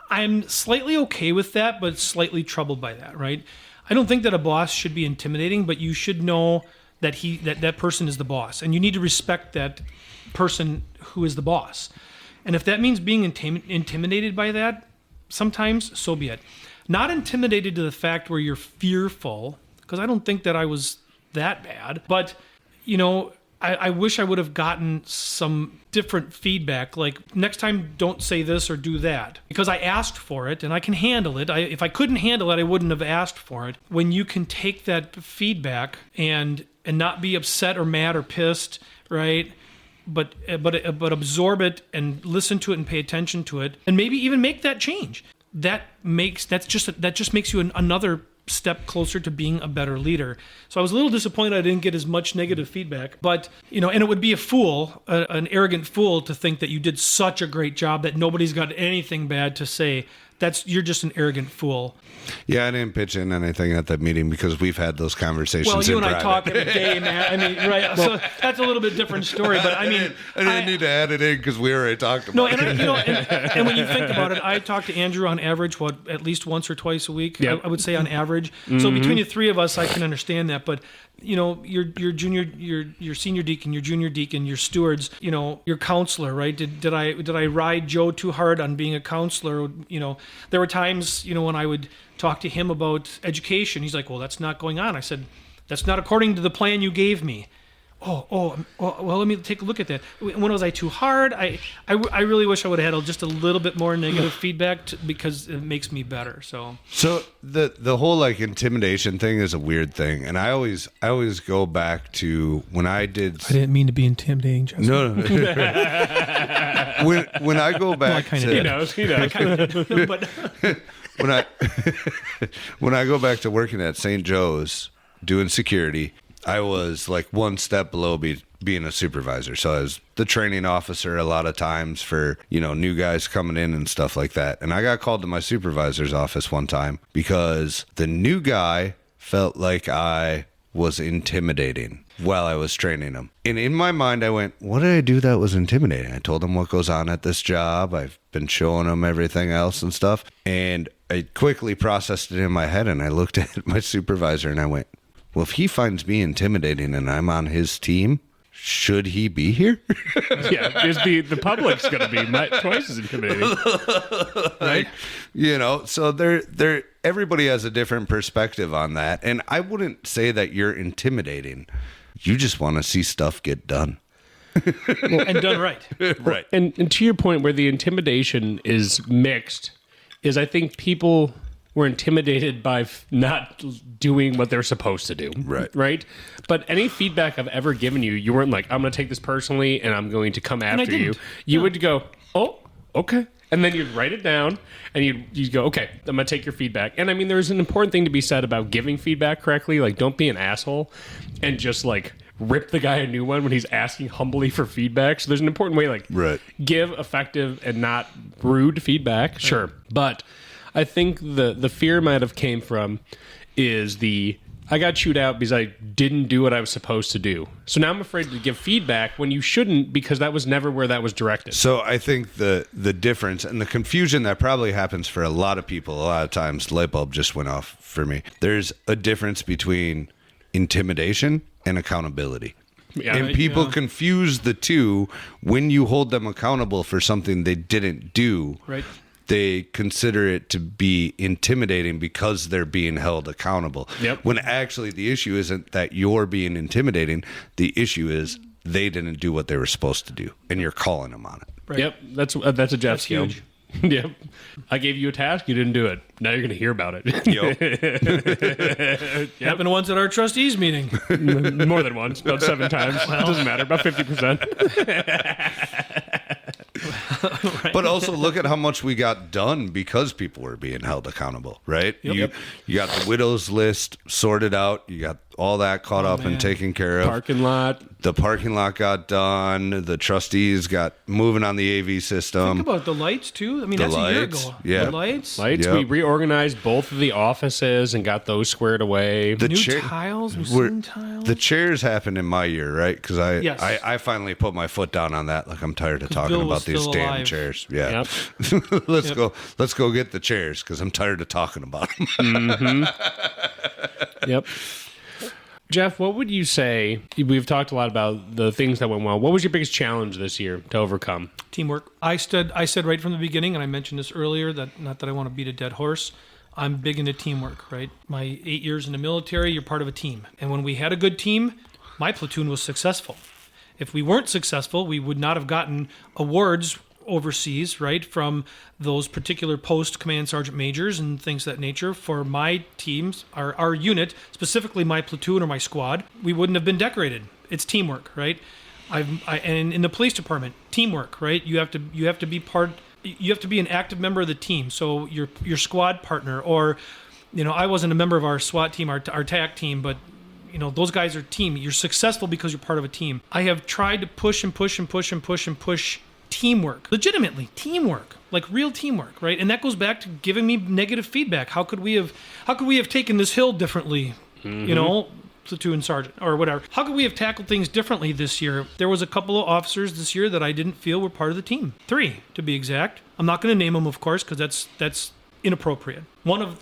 I'm slightly okay with that, but slightly troubled by that, right? I don't think that a boss should be intimidating, but you should know that that person is the boss, and you need to respect that person who is the boss. And if that means being intimidated by that, sometimes, so be it. Not intimidated to the fact where you're fearful, because I don't think that I was that bad, but, I wish I would have gotten some different feedback, like next time don't say this or do that, because I asked for it and I can handle it. If I couldn't handle it, I wouldn't have asked for it. When you can take that feedback and not be upset or mad or pissed, right? But absorb it and listen to it and pay attention to it, and maybe even make that change. That just makes you another step closer to being a better leader. So I was a little disappointed I didn't get as much negative feedback, but and it would be an arrogant fool to think that you did such a great job that nobody's got anything bad to say. you're just an arrogant fool. Yeah, I didn't pitch in anything at that meeting because we've had those conversations. Well, you in and I private. talk every day, man. I mean, right? So that's a little bit different story. But I mean, I didn't need to add it in because we already talked about no, it. and when you think about it, I talk to Andrew on average, at least once or twice a week. Yep. I would say on average. So between the three of us, I can understand that. But your senior deacon, your junior deacon, your stewards, your counselor, right? Did I ride Joe too hard on being a counselor? There were times, when I would talk to him about education. He's like, well, that's not going on. I said, that's not according to the plan you gave me. Well, let me take a look at that. When was I too hard? I really wish I would have had just a little bit more negative feedback because it makes me better. So the whole like intimidation thing is a weird thing, and I always go back to when I did. I didn't mean to be intimidating, Justin. No. when I go back, He knows. But when I go back to working at St. Joe's doing security, I was like one step below being a supervisor. So I was the training officer a lot of times for, new guys coming in and stuff like that. And I got called to my supervisor's office one time because the new guy felt like I was intimidating while I was training him. And in my mind, I went, what did I do that was intimidating? I told him what goes on at this job. I've been showing him everything else and stuff. And I quickly processed it in my head, and I looked at my supervisor and I went, well, if he finds me intimidating and I'm on his team, should he be here? Yeah, because the public's going to be twice as intimidating. Right? So they're everybody has a different perspective on that. And I wouldn't say that you're intimidating. You just want to see stuff get done. and done right. Right. And to your point, where the intimidation is mixed, is I think people were intimidated by not doing what they're supposed to do. Right. But any feedback I've ever given you, you weren't like, I'm going to take this personally and I'm going to come after you. You would go, oh, okay. And then you'd write it down and you'd go, okay, I'm going to take your feedback. And I mean, there's an important thing to be said about giving feedback correctly. Like, don't be an asshole and just like rip the guy a new one when he's asking humbly for feedback. So there's an important way, like give effective and not rude feedback. Sure. But I think the fear might have came from is I got chewed out because I didn't do what I was supposed to do. So now I'm afraid to give feedback when you shouldn't, because that was never where that was directed. So I think the difference and the confusion that probably happens for a lot of people, a lot of times light bulb just went off for me. There's a difference between intimidation and accountability. Yeah, and people confuse the two when you hold them accountable for something they didn't do. Right. They consider it to be intimidating because they're being held accountable. Yep. When actually the issue isn't that you're being intimidating. The issue is they didn't do what they were supposed to do, and you're calling them on it. Right. Yep, that's a Jeff skill. Huge. Yep. I gave you a task, you didn't do it. Now you're going to hear about it. Happened once at our trustees meeting. More than once, about 7 times. Well, it doesn't matter, about 50%. But also look at how much we got done because people were being held accountable, right? Yep. You got the widows list sorted out. You got all that caught up and taken care of. Parking lot. The parking lot got done. The trustees got moving on the AV system. Think about the lights, too. I mean, The that's a year lights, ago. yeah. The lights. Lights. Yep. We reorganized both of the offices and got those squared away. The New chair- tiles, new We're- ceiling tiles. The chairs happened in my year, right? Because Yes. I finally put my foot down on that. Like, I'm tired of talking Bill was about these still damn alive. chairs. Yeah. Yep. Let's go get the chairs because I'm tired of talking about them. Yep. Jeff, what would you say? We've talked a lot about the things that went well. What was your biggest challenge this year to overcome? Teamwork. I said right from the beginning, and I mentioned this earlier, that not that I want to beat a dead horse. I'm big into teamwork, right? My 8 years in the military, you're part of a team. And when we had a good team, my platoon was successful. If we weren't successful, we would not have gotten awards overseas, right, from those particular post command sergeant majors and things of that nature. For my teams, our unit, specifically my platoon or my squad, we wouldn't have been decorated. It's teamwork, right? And in the police department, teamwork, right? You have to be an active member of the team. So your squad partner, or I wasn't a member of our SWAT team, our TAC team, but those guys are team. You're successful because you're part of a team. I have tried to push and push and push and push and push teamwork, legitimately teamwork, like real teamwork, right? And that goes back to giving me negative feedback. How could we have taken this hill differently? You know, platoon sergeant or whatever. How could we have tackled things differently this year? There was a couple of officers this year that I didn't feel were part of the team. 3, to be exact. I'm not going to name them, of course, because that's inappropriate.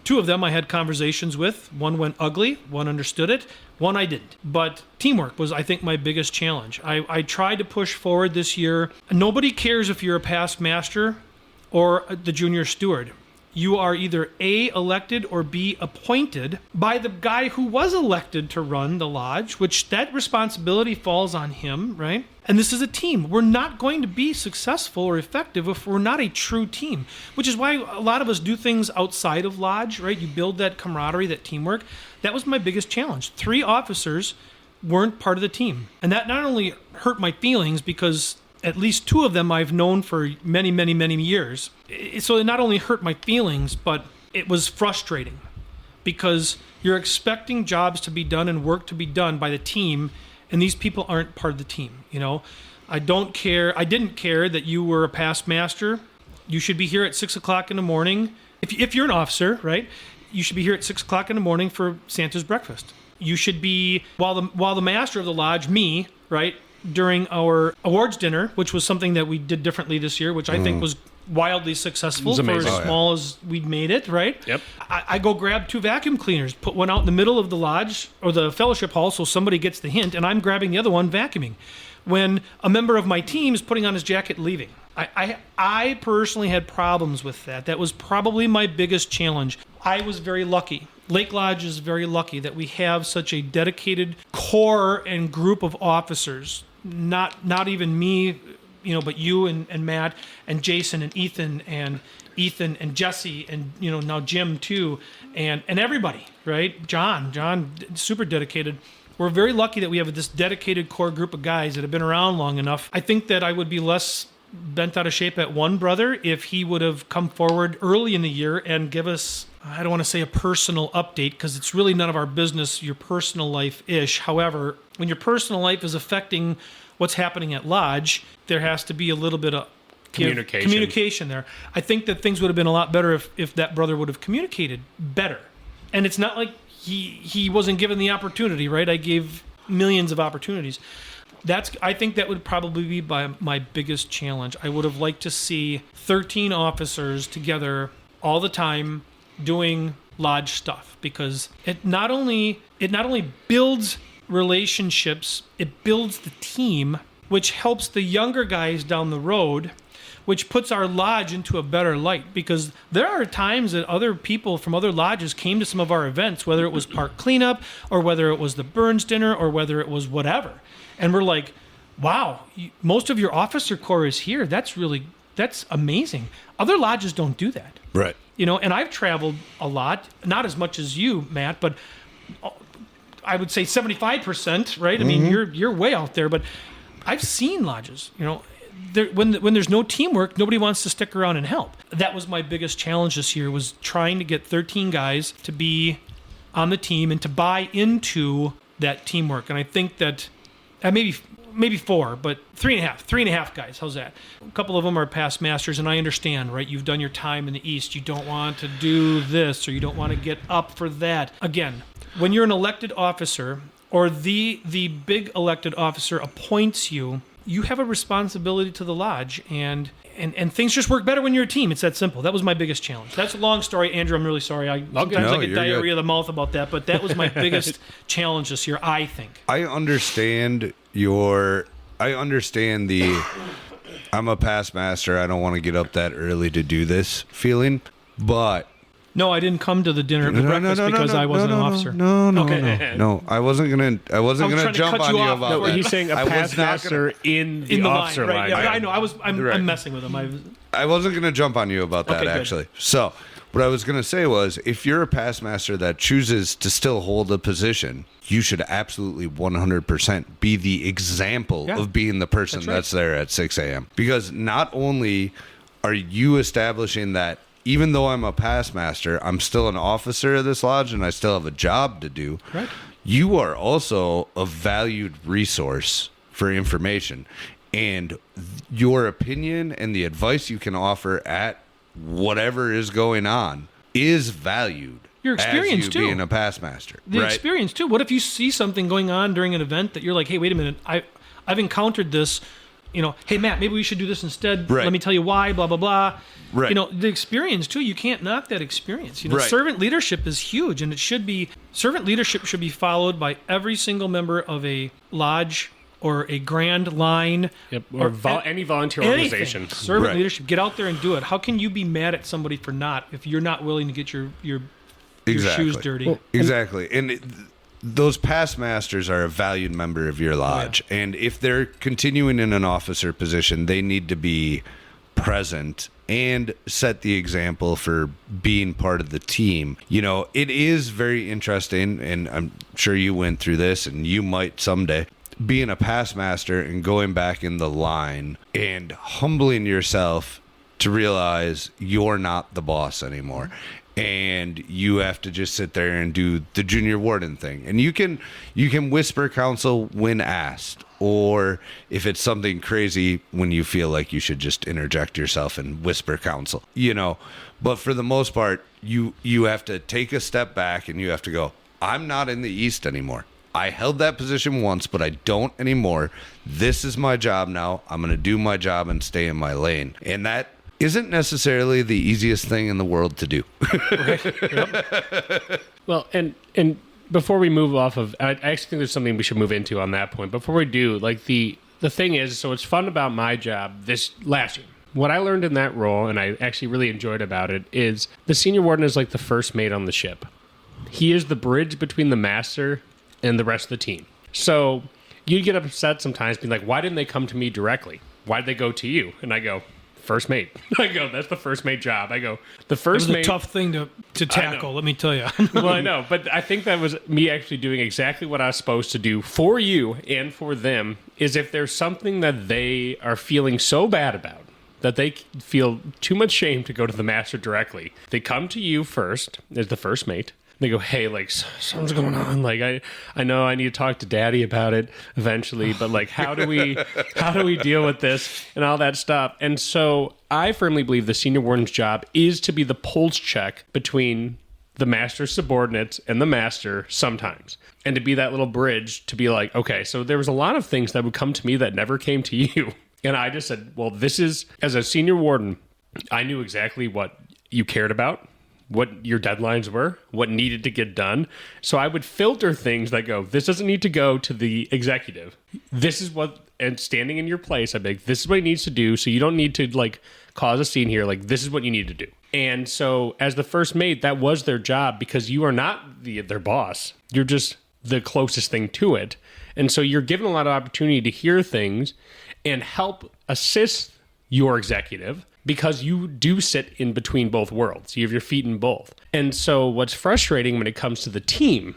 Two of them I had conversations with. One went ugly, one understood it, one I didn't. But teamwork was, I think, my biggest challenge. I tried to push forward this year. Nobody cares if you're a past master or the junior steward. You are either A, elected, or B, appointed by the guy who was elected to run the lodge, which that responsibility falls on him, right? And this is a team. We're not going to be successful or effective if we're not a true team, which is why a lot of us do things outside of lodge, right? You build that camaraderie, that teamwork. That was my biggest challenge. 3 officers weren't part of the team. And that not only hurt my feelings because at least 2 of them I've known for many, many, many years. So it not only hurt my feelings, but it was frustrating because you're expecting jobs to be done and work to be done by the team, and these people aren't part of the team. You know, I didn't care that you were a past master. You should be here at 6 o'clock in the morning. If you're an officer, right, you should be here at 6 o'clock in the morning for Santa's breakfast. You should be, while the master of the lodge, me, right, during our awards dinner, which was something that we did differently this year, which I think was wildly successful for as small as we'd made it, right? Yep. I go grab 2 vacuum cleaners, put one out in the middle of the lodge or the fellowship hall so somebody gets the hint, and I'm grabbing the other one vacuuming. When a member of my team is putting on his jacket leaving. I personally had problems with that. That was probably my biggest challenge. I was very lucky. Lake Lodge is very lucky that we have such a dedicated core and group of officers. Not even me, you know, but you and Matt and Jason and Ethan and Jesse and, you know, now Jim too, and everybody, right? John, super dedicated. We're very lucky that we have this dedicated core group of guys that have been around long enough. I think that I would be less bent out of shape at one brother if he would have come forward early in the year and give us, I don't want to say a personal update because it's really none of our business, your personal life-ish. However, when your personal life is affecting what's happening at Lodge, there has to be a little bit of communication there. I think that things would have been a lot better if that brother would have communicated better. And it's not like he wasn't given the opportunity, right? I gave millions of opportunities. I think that would probably be my biggest challenge. I would have liked to see 13 officers together all the time doing lodge stuff because it not only builds relationships, it builds the team, which helps the younger guys down the road, which puts our lodge into a better light because there are times that other people from other lodges came to some of our events, whether it was park cleanup or whether it was the Burns dinner or whether it was whatever. And we're like, wow, most of your officer corps is here. That's amazing. Other lodges don't do that. Right. You know, and I've traveled a lot, not as much as you, Matt, but I would say 75%, right? I mean, you're way out there, but I've seen lodges, you know, when there's no teamwork, nobody wants to stick around and help. That was my biggest challenge this year was trying to get 13 guys to be on the team and to buy into that teamwork. And I think that maybe 4, but 3.5 guys. How's that? A couple of them are past masters, and I understand, right? You've done your time in the East. You don't want to do this, or you don't want to get up for that. Again, when you're an elected officer, or the big elected officer appoints you, you have a responsibility to the lodge, and things just work better when you're a team. It's that simple. That was my biggest challenge. That's a long story, Andrew. I'm really sorry. Sometimes I get diarrhea of the mouth about that, but that was my biggest challenge this year, I think. I understand I'm a past master. I don't want to get up that early to do this feeling, but no, I didn't come to the dinner breakfast because I wasn't an officer. No. I wasn't gonna jump on you about that. He's saying a past master in the officer line. Right? Yeah, I know. I'm messing with him. I wasn't gonna jump on you about that actually. So what I was gonna say was, if you're a past master that chooses to still hold a position, you should absolutely 100% be the example of being the person that's there at 6 a.m. Because not only are you establishing that even though I'm a past master, I'm still an officer of this lodge and I still have a job to do. Right. You are also a valued resource for information. And your opinion and the advice you can offer at whatever is going on is valued. Your experience, as you too. being a past master. The right? experience, too. What if you see something going on during an event that you're like, hey, wait a minute, I've encountered this, hey, Matt, maybe we should do this instead. Right. Let me tell you why, blah, blah, blah. Right. The experience, too, you can't knock that experience. Right. Servant leadership is huge, and servant leadership should be followed by every single member of a lodge or a grand line. Yep. Or any volunteer organization. Servant Right. leadership, get out there and do it. How can you be mad at somebody for not if you're not willing to get your shoes dirty? Exactly. And those past masters are a valued member of your lodge. Oh, yeah. And if they're continuing in an officer position, they need to be present and set the example for being part of the team. It is very interesting, and I'm sure you went through this, and you might someday, being a past master and going back in the line and humbling yourself to realize you're not the boss anymore. And you have to just sit there and do the junior warden thing. And you can whisper counsel when asked, or if it's something crazy, when you feel like you should just interject yourself and whisper counsel. But for the most part, you have to take a step back and you have to go, I'm not in the East anymore. I held that position once, but I don't anymore. This is my job now. I'm going to do my job and stay in my lane. And that isn't necessarily the easiest thing in the world to do. Well, and before we move off of, I actually think there's something we should move into on that point. Before we do, the thing is, so what's fun about my job this last year, what I learned in that role, and I actually really enjoyed about it, is the senior warden is like the first mate on the ship. He is the bridge between the master and the rest of the team. So you get upset sometimes being like, why didn't they come to me directly? Why did they go to you? And I go, first mate. I go, that's the first mate job. I go, the first It was mate. a tough thing to tackle, let me tell you. Well, I know, but I think that was me actually doing exactly what I was supposed to do for you and for them, is if there's something that they are feeling so bad about that they feel too much shame to go to the master directly, they come to you first as the first mate. They go, hey, something's going on. I know I need to talk to Daddy about it eventually, but how do we deal with this and all that stuff? And so I firmly believe the senior warden's job is to be the pulse check between the master's subordinates and the master sometimes, and to be that little bridge to be like, okay, so there was a lot of things that would come to me that never came to you. And I just said, well, this is, as a senior warden, I knew exactly what you cared about, what your deadlines were, what needed to get done. So I would filter things that go, this doesn't need to go to the executive. This is what, and standing in your place, I'd be like, this is what he needs to do. So you don't need to cause a scene here. This is what you need to do. And so as the first mate, that was their job, because you are not their boss. You're just the closest thing to it. And so you're given a lot of opportunity to hear things and help assist your executive, because you do sit in between both worlds. You have your feet in both. And so what's frustrating when it comes to the team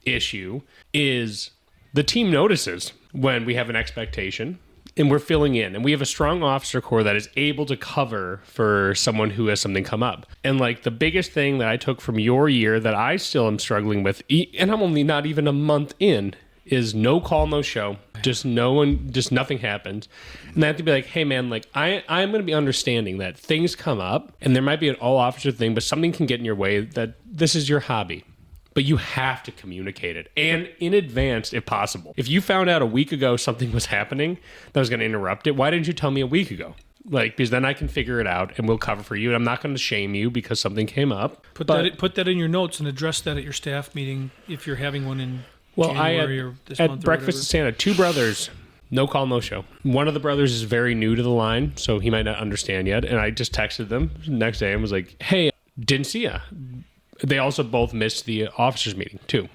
issue is the team notices when we have an expectation and we're filling in, and we have a strong officer corps that is able to cover for someone who has something come up. And the biggest thing that I took from your year that I still am struggling with, and I'm only not even a month in, is no call, no show. Just nothing happens. And I have to be like, hey man, I'm going to be understanding that things come up and there might be an all officer thing, but something can get in your way, that this is your hobby. But you have to communicate it, and in advance if possible. If you found out a week ago something was happening that was going to interrupt it, why didn't you tell me a week ago? Because then I can figure it out and we'll cover for you. And I'm not going to shame you because something came up. Put that in your notes and address that at your staff meeting if you're having one in January or this month. At breakfast at Santa, 2 brothers, no call, no show. One of the brothers is very new to the line, so he might not understand yet. And I just texted them the next day and was like, hey, didn't see ya. They also both missed the officers meeting too.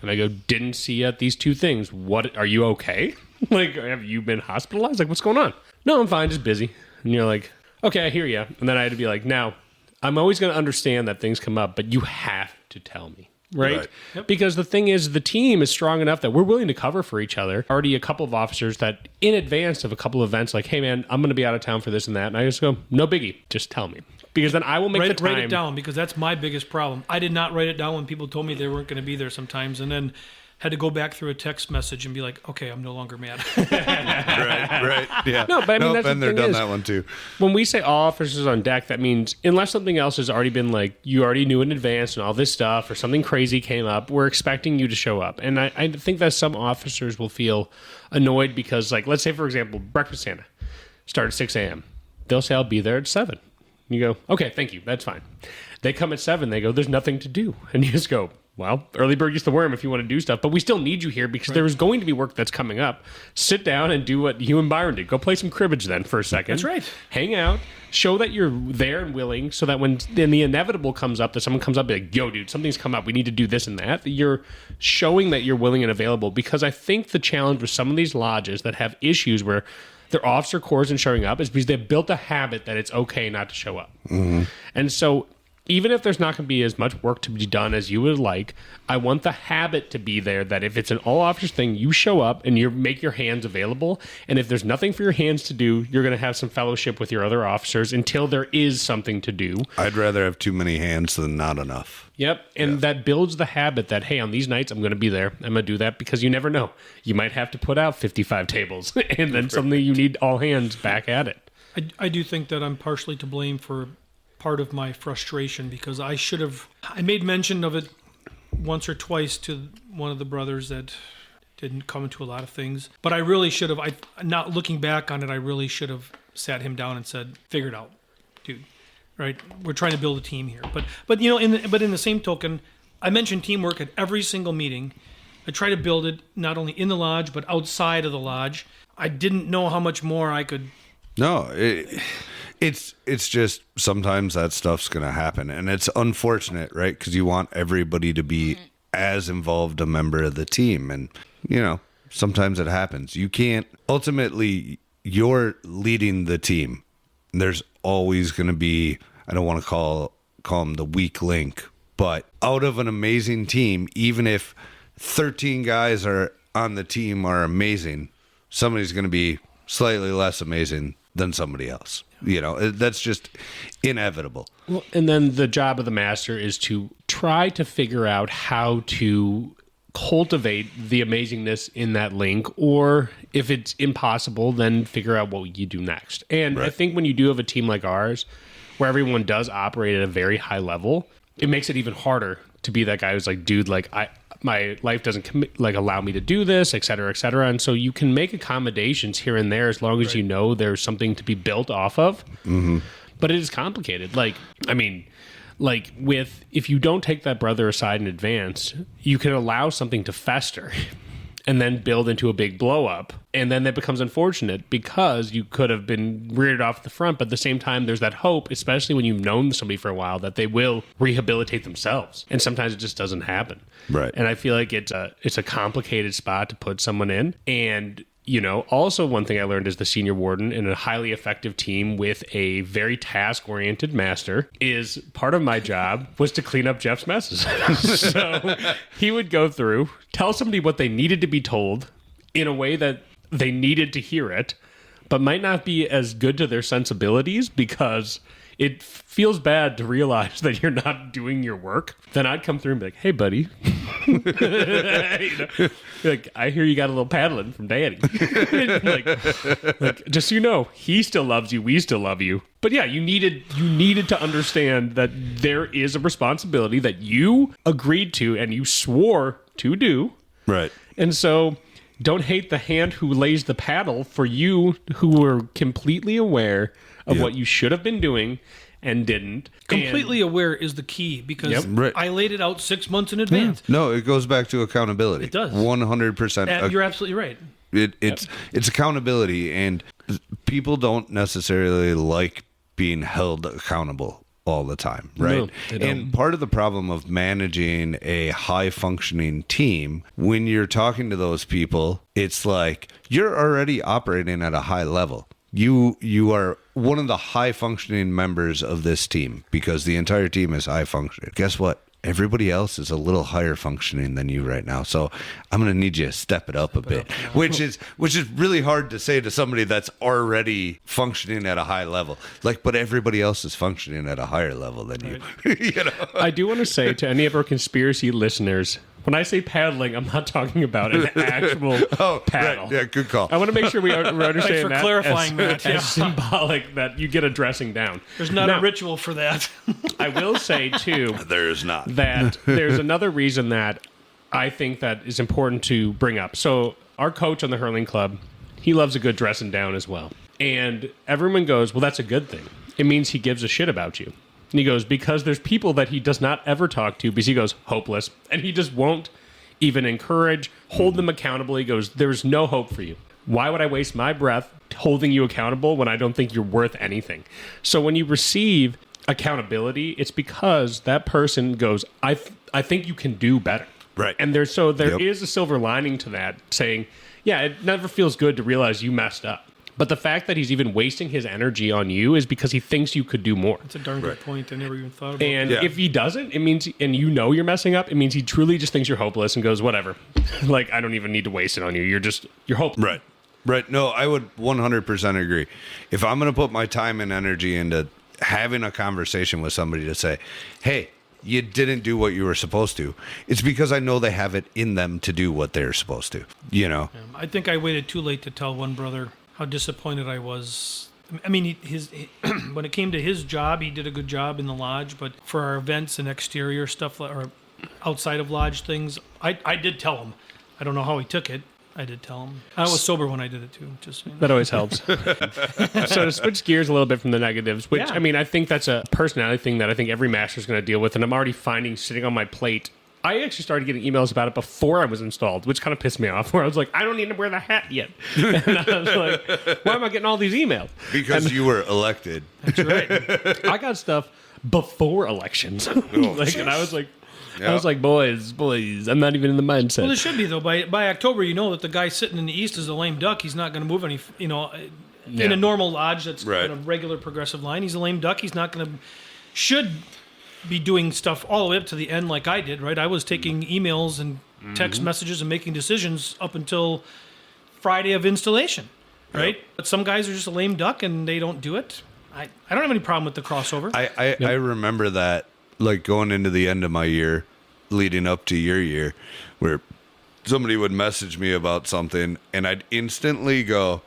And I go, didn't see ya, these 2 things. What, are you okay? Have you been hospitalized? What's going on? No, I'm fine, just busy. And you're like, okay, I hear ya. And then I had to be like, now, I'm always going to understand that things come up, but you have to tell me. Right? Yep. Because the thing is, the team is strong enough that we're willing to cover for each other. Already a couple of officers that in advance of a couple of events, hey man, I'm going to be out of town for this and that. And I just go, no biggie, just tell me. Because then I will make the time. Write it down, because that's my biggest problem. I did not write it down when people told me they weren't going to be there sometimes. And then had to go back through a text message and be like, okay, I'm no longer mad. Right. Yeah. No, but I mean, that's been the there, thing done is, that one too. when we say all officers on deck, that means unless something else has already been like you already knew in advance and all this stuff, or something crazy came up, we're expecting you to show up. And I think that some officers will feel annoyed because, like, let's say, for example, breakfast Santa start at 6 a.m. They'll say, I'll be there at 7. You go, okay, thank you. That's fine. They come at 7. They go, there's nothing to do. And you just go, well, early bird gets the worm if you want to do stuff, but we still need you here because there is going to be work that's coming up. Sit down and do what you and Byron did. Go play some cribbage then for a second. That's right. Hang out. Show that you're there and willing so that when then the inevitable comes up, that someone comes up and be like, yo, dude, something's come up. We need to do this and that. You're showing that you're willing and available, because I think the challenge with some of these lodges that have issues where their officer corps isn't showing up is because they've built a habit that it's okay not to show up. Mm-hmm. And so even if there's not going to be as much work to be done as you would like, I want the habit to be there that if it's an all-officers thing, you show up and you make your hands available. And if there's nothing for your hands to do, you're going to have some fellowship with your other officers until there is something to do. I'd rather have too many hands than not enough. Yep. And that builds the habit that, hey, on these nights, I'm going to be there. I'm going to do that because you never know. You might have to put out 55 tables and then suddenly you need all hands back at it. I do think that I'm partially to blame for part of my frustration, because I made mention of it once or twice to one of the brothers that didn't come to a lot of things, but I really should have, not looking back on it, I really should have sat him down and said, figure it out, dude, right? We're trying to build a team here. But you know, in the same token, I mentioned teamwork at every single meeting. I try to build it not only in the lodge, but outside of the lodge. I didn't know how much more I could. No, it's just sometimes that stuff's going to happen, and it's unfortunate, right? Because you want everybody to be as involved a member of the team, and you know, sometimes it happens. You can't. Ultimately, you're leading the team. There's always going to be, I don't want to call them the weak link, but out of an amazing team, even if 13 guys are on the team are amazing, somebody's going to be slightly less amazing than somebody else. You know, that's just inevitable. Well, and then the job of the master is to try to figure out how to cultivate the amazingness in that link, or if it's impossible, then figure out what you do next. And I think when you do have a team like ours, where everyone does operate at a very high level, it makes it even harder to be that guy who's like, dude, like my life doesn't allow me to do this, et cetera, et cetera. And so you can make accommodations here and there as long as you know there's something to be built off of. Mm-hmm. But it is complicated. If you don't take that brother aside in advance, you can allow something to fester and then build into a big blow up. And then that becomes unfortunate because you could have been reared off the front. But at the same time, there's that hope, especially when you've known somebody for a while, that they will rehabilitate themselves. And sometimes it just doesn't happen. Right. And I feel like it's a complicated spot to put someone in. And you know, also one thing I learned as the senior warden in a highly effective team with a very task-oriented master is part of my job was to clean up Jeff's messes. So he would go through, tell somebody what they needed to be told in a way that they needed to hear it, but might not be as good to their sensibilities because it feels bad to realize that you're not doing your work. Then I'd come through and be like, hey, buddy. You know, like, I hear you got a little paddling from Daddy. like, just so you know, he still loves you. We still love you. But yeah, you needed to understand that there is a responsibility that you agreed to and you swore to do. Right. And so don't hate the hand who lays the paddle for you who were completely aware of what you should have been doing and didn't. Completely aware is the key, because I laid it out 6 months in advance. No, it goes back to accountability. It does. 100%. You're absolutely right. It's accountability, and people don't necessarily like being held accountable all the time, right? No, they don't. And part of the problem of managing a high-functioning team, when you're talking to those people, it's like you're already operating at a high level. You are one of the high-functioning members of this team because the entire team is high-functioning. Guess what? Everybody else is a little higher functioning than you right now. So I'm going to need you to step it up a bit, which is really hard to say to somebody that's already functioning at a high level. Like, but everybody else is functioning at a higher level than you. You know? I do want to say to any of our conspiracy listeners, When I say paddling, I'm not talking about an actual paddle. Right. Yeah, good call. I want to make sure we understand Thanks for that clarifying as, that, yeah. as symbolic that you get a dressing down. There's not Now, a ritual for that. I will say, too, There's not. that there's another reason that I think that is important to bring up. So our coach on the hurling club, he loves a good dressing down as well. And everyone goes, well, that's a good thing. It means he gives a shit about you. And he goes, because there's people that he does not ever talk to because he goes, hopeless. And he just won't even encourage, hold them accountable. He goes, there's no hope for you. Why would I waste my breath holding you accountable when I don't think you're worth anything? So when you receive accountability, it's because that person goes, I think you can do better. Right. And there is a silver lining to that, saying, yeah, it never feels good to realize you messed up. But the fact that he's even wasting his energy on you is because he thinks you could do more. That's a darn good point. I never even thought about And it. if he doesn't, it means, and you know you're messing up, it means he truly just thinks you're hopeless and goes, whatever. Like, I don't even need to waste it on you. You're hopeless. Right. No, I would 100% agree. If I'm going to put my time and energy into having a conversation with somebody to say, hey, you didn't do what you were supposed to, it's because I know they have it in them to do what they're supposed to, you know? I think I waited too late to tell one brother how disappointed I was. I mean, when it came to his job, he did a good job in the lodge, but for our events and exterior stuff or outside of lodge things, I did tell him. I don't know how he took it. I did tell him. I was sober when I did it too. Just That always helps. So to switch gears a little bit from the negatives, which, Yeah. I mean, I think that's a personality thing that I think every master is going to deal with, and I'm already finding sitting on my plate. I actually started getting emails about it before I was installed, which kind of pissed me off, where I was like, I don't need to wear the hat yet. And I was like, why am I getting all these emails? Because you were elected. That's right. I got stuff before elections. And I was like, Yeah. boys, I'm not even in the mindset. Well, it should be though. By October, you know that the guy sitting in the east is a lame duck. He's not going to move any. In a normal lodge that's Right. in a regular progressive line, he's a lame duck. He's not going to. Should be doing stuff all the way up to the end like I did. Right. I was taking emails and text messages and making decisions up until Friday of installation. Right. Yep. But some guys are just a lame duck and they don't do it. I don't have any problem with the crossover. I remember that, like, going into the end of my year, leading up to your year, where somebody would message me about something and I'd instantly go,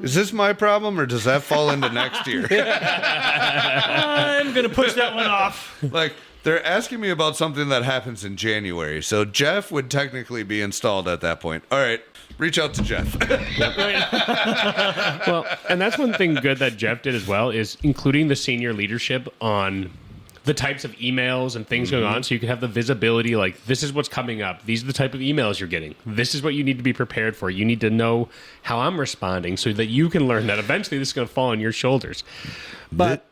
is this my problem or does that fall into next year? I'm going to push that one off. Like, they're asking me about something that happens in January. So Jeff would technically be installed at that point. All right, reach out to Jeff. Well, and that's one thing good that Jeff did as well, is including the senior leadership on the types of emails and things going on, so you can have the visibility, like, this is what's coming up. These are the type of emails you're getting. This is what you need to be prepared for. You need to know how I'm responding so that you can learn that eventually this is going to fall on your shoulders. But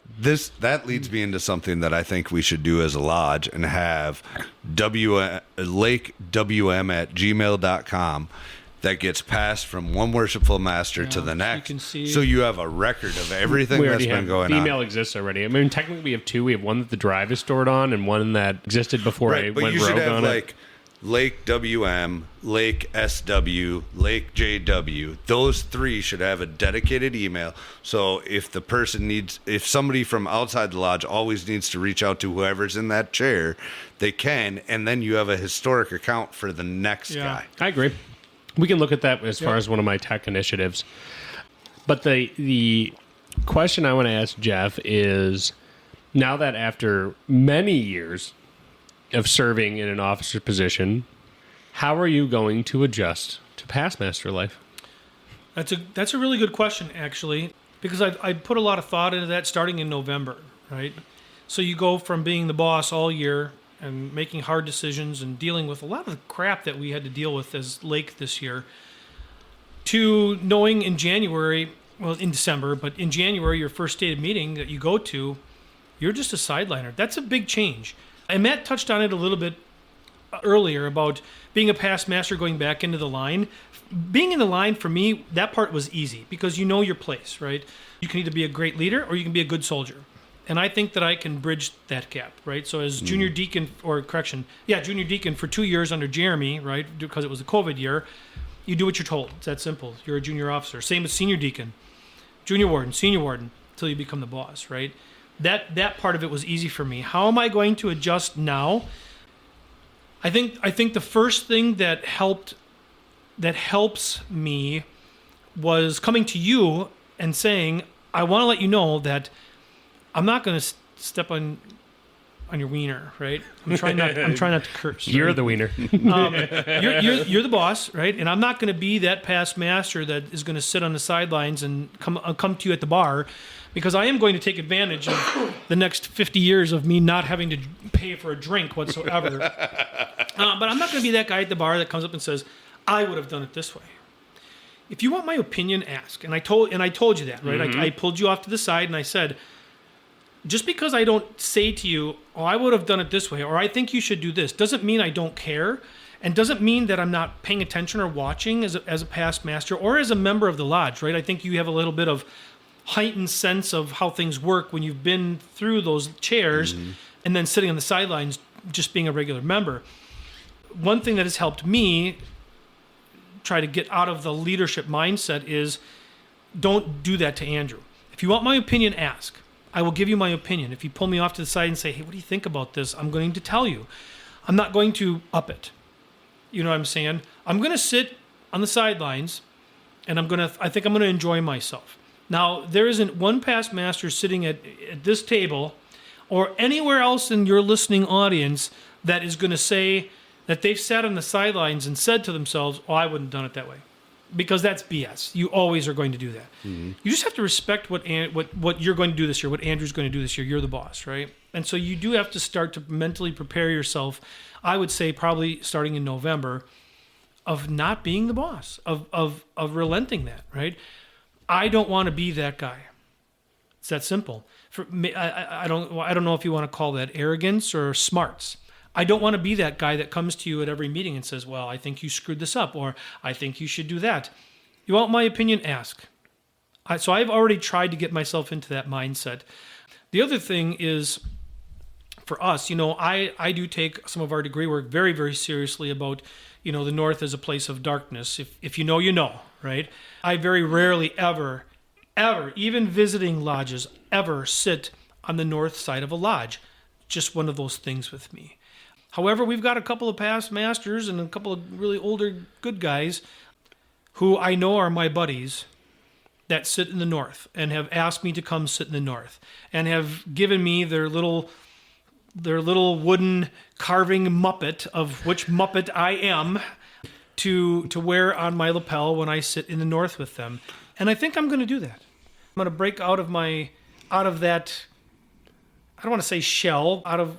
that leads me into something that I think we should do as a lodge, and have lakewm@gmail.com that gets passed from one Worshipful Master to the next. you can see- So you have a record of everything we that's already been have, going the on. email exists already. I mean, technically we have two. We have one that the drive is stored on and one that existed before I Right, but went you should rogue have on it. like Lake WM, Lake SW, Lake JW. Those three should have a dedicated email. So if if somebody from outside the lodge always needs to reach out to whoever's in that chair, they can, and then you have a historic account for the next guy. I agree. We can look at that as far as one of my tech initiatives. But the question I want to ask Jeff is, now that after many years of serving in an officer position, how are you going to adjust to past master life? That's a really good question, actually, because I put a lot of thought into that starting in November, right? So you go from being the boss all year and making hard decisions and dealing with a lot of the crap that we had to deal with as Lake this year, to knowing in January, well, in December, but in January, your first stated meeting that you go to, you're just a sideliner. That's a big change. And Matt touched on it a little bit earlier about being a past master going back into the line. Being in the line, for me, that part was easy because you know your place, right? You can either be a great leader or you can be a good soldier. And I think that I can bridge that gap, right? So as junior deacon, junior deacon for 2 years under Jeremy, right? Because it was a COVID year, you do what you're told. It's that simple. You're a junior officer. Same as senior deacon, junior warden, senior warden, until you become the boss, right? That part of it was easy for me. How am I going to adjust now? I think the first thing that helps me was coming to you and saying, I want to let you know that I'm not going to step on your wiener, right? I'm trying not to curse. You're right? the wiener. You're the boss, right? And I'm not going to be that past master that is going to sit on the sidelines and come to you at the bar, because I am going to take advantage of the next 50 years of me not having to pay for a drink whatsoever. But I'm not going to be that guy at the bar that comes up and says, I would have done it this way. If you want my opinion, ask. And I told you that, right? I pulled you off to the side and I said, just because I don't say to you, oh, I would have done it this way, or I think you should do this, doesn't mean I don't care, and doesn't mean that I'm not paying attention or watching as a past master or as a member of the lodge, right? I think you have a little bit of heightened sense of how things work when you've been through those chairs and then sitting on the sidelines just being a regular member. One thing that has helped me try to get out of the leadership mindset is don't do that to Andrew. If you want my opinion, ask. I will give you my opinion. If you pull me off to the side and say, hey, what do you think about this? I'm going to tell you. I'm not going to up it. You know what I'm saying? I'm going to sit on the sidelines and I think I'm going to enjoy myself. Now, there isn't one past master sitting at this table or anywhere else in your listening audience that is going to say that they've sat on the sidelines and said to themselves, oh, I wouldn't have done it that way. Because that's BS. You always are going to do that. You just have to respect what you're going to do this year, what Andrew's going to do this year. You're the boss, right? And so you do have to start to mentally prepare yourself, I would say probably starting in November, of not being the boss, of relenting that, right? I don't want to be that guy. It's that simple. For me, I don't know if you want to call that arrogance or smarts. I don't want to be that guy that comes to you at every meeting and says, well, I think you screwed this up, or I think you should do that. You want my opinion? Ask. So I've already tried to get myself into that mindset. The other thing is, for us, I do take some of our degree work very, very seriously about, the North as a place of darkness. If you know, you know, right? I very rarely ever, even visiting lodges, ever sit on the north side of a lodge. Just one of those things with me. However, we've got a couple of past masters and a couple of really older good guys who I know are my buddies that sit in the north and have asked me to come sit in the north and have given me their little wooden carving Muppet of which Muppet I am to wear on my lapel when I sit in the north with them. And I think I'm going to do that. I'm going to break out of that, I don't want to say shell, out of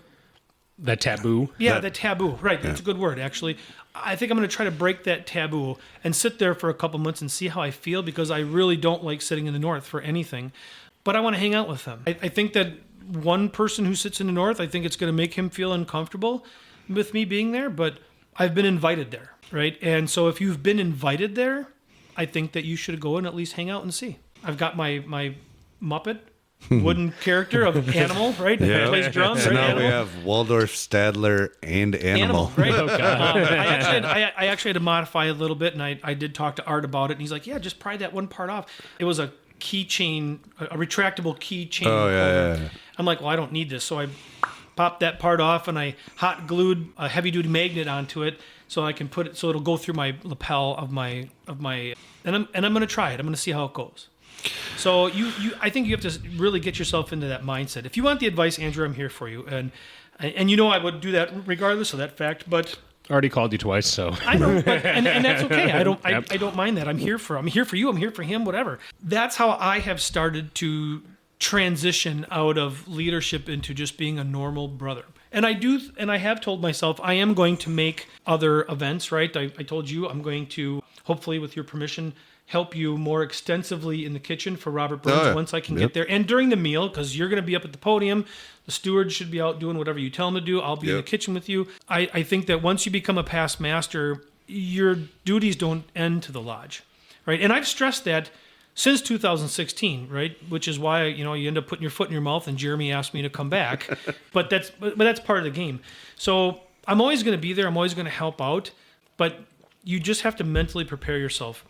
That taboo. Yeah, the taboo. Right, that's a good word, actually. I think I'm going to try to break that taboo and sit there for a couple months and see how I feel, because I really don't like sitting in the north for anything. But I want to hang out with them. I think that one person who sits in the north, I think it's going to make him feel uncomfortable with me being there, but I've been invited there, right? And so if you've been invited there, I think that you should go and at least hang out and see. I've got my Muppet wooden character of Animal, right? Yeah. Plays drums. So right? now Animal. we have Waldorf, Stadler, and Animal. Right? Oh, God. I actually had to modify a little bit, and I did talk to Art about it, and he's like, yeah, just pry that one part off. It was a keychain, a retractable keychain. Oh, yeah. I'm like, well, I don't need this. So I popped that part off, and I hot glued a heavy-duty magnet onto it so I can put it, so it'll go through my lapel of my, and I'm going to try it. I'm going to see how it goes. So I think you have to really get yourself into that mindset. If you want the advice, Andrew, I'm here for you. And I would do that regardless of that fact, but Already called you twice, so I know, and that's okay. I don't mind that. I'm here for you. I'm here for him. Whatever. That's how I have started to transition out of leadership into just being a normal brother. And I have told myself I am going to make other events. Right. I told you I'm going to, hopefully with your permission, help you more extensively in the kitchen for Robert Burns once I can get there. And during the meal, because you're going to be up at the podium, the steward should be out doing whatever you tell him to do. I'll be in the kitchen with you. I think that once you become a past master, your duties don't end to the lodge, right? And I've stressed that since 2016, right? Which is why, you end up putting your foot in your mouth and Jeremy asked me to come back. but that's part of the game. So I'm always going to be there. I'm always going to help out. But you just have to mentally prepare yourself.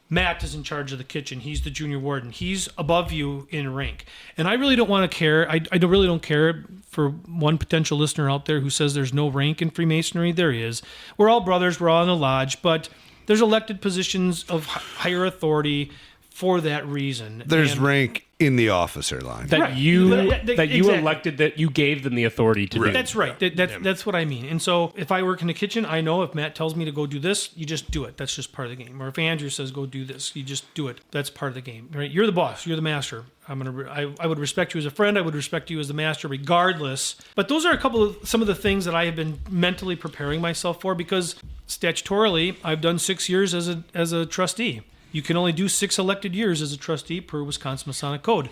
Matt is in charge of the kitchen. He's the junior warden. He's above you in rank. And I really don't want to care. Really don't care for one potential listener out there who says there's no rank in Freemasonry. There is. We're all brothers. We're all in the lodge. But there's elected positions of higher authority for that reason. There's rank in the officer line. That you elected, that you gave them the authority to do. That's right. That's what I mean. And so if I work in the kitchen, I know if Matt tells me to go do this, you just do it. That's just part of the game. Or if Andrew says go do this, you just do it. That's part of the game. Right? You're the boss. You're the master. I would respect you as a friend. I would respect you as the master regardless. But those are some of the things that I have been mentally preparing myself for, because statutorily I've done 6 years as a trustee. You can only do 6 elected years as a trustee per Wisconsin Masonic Code.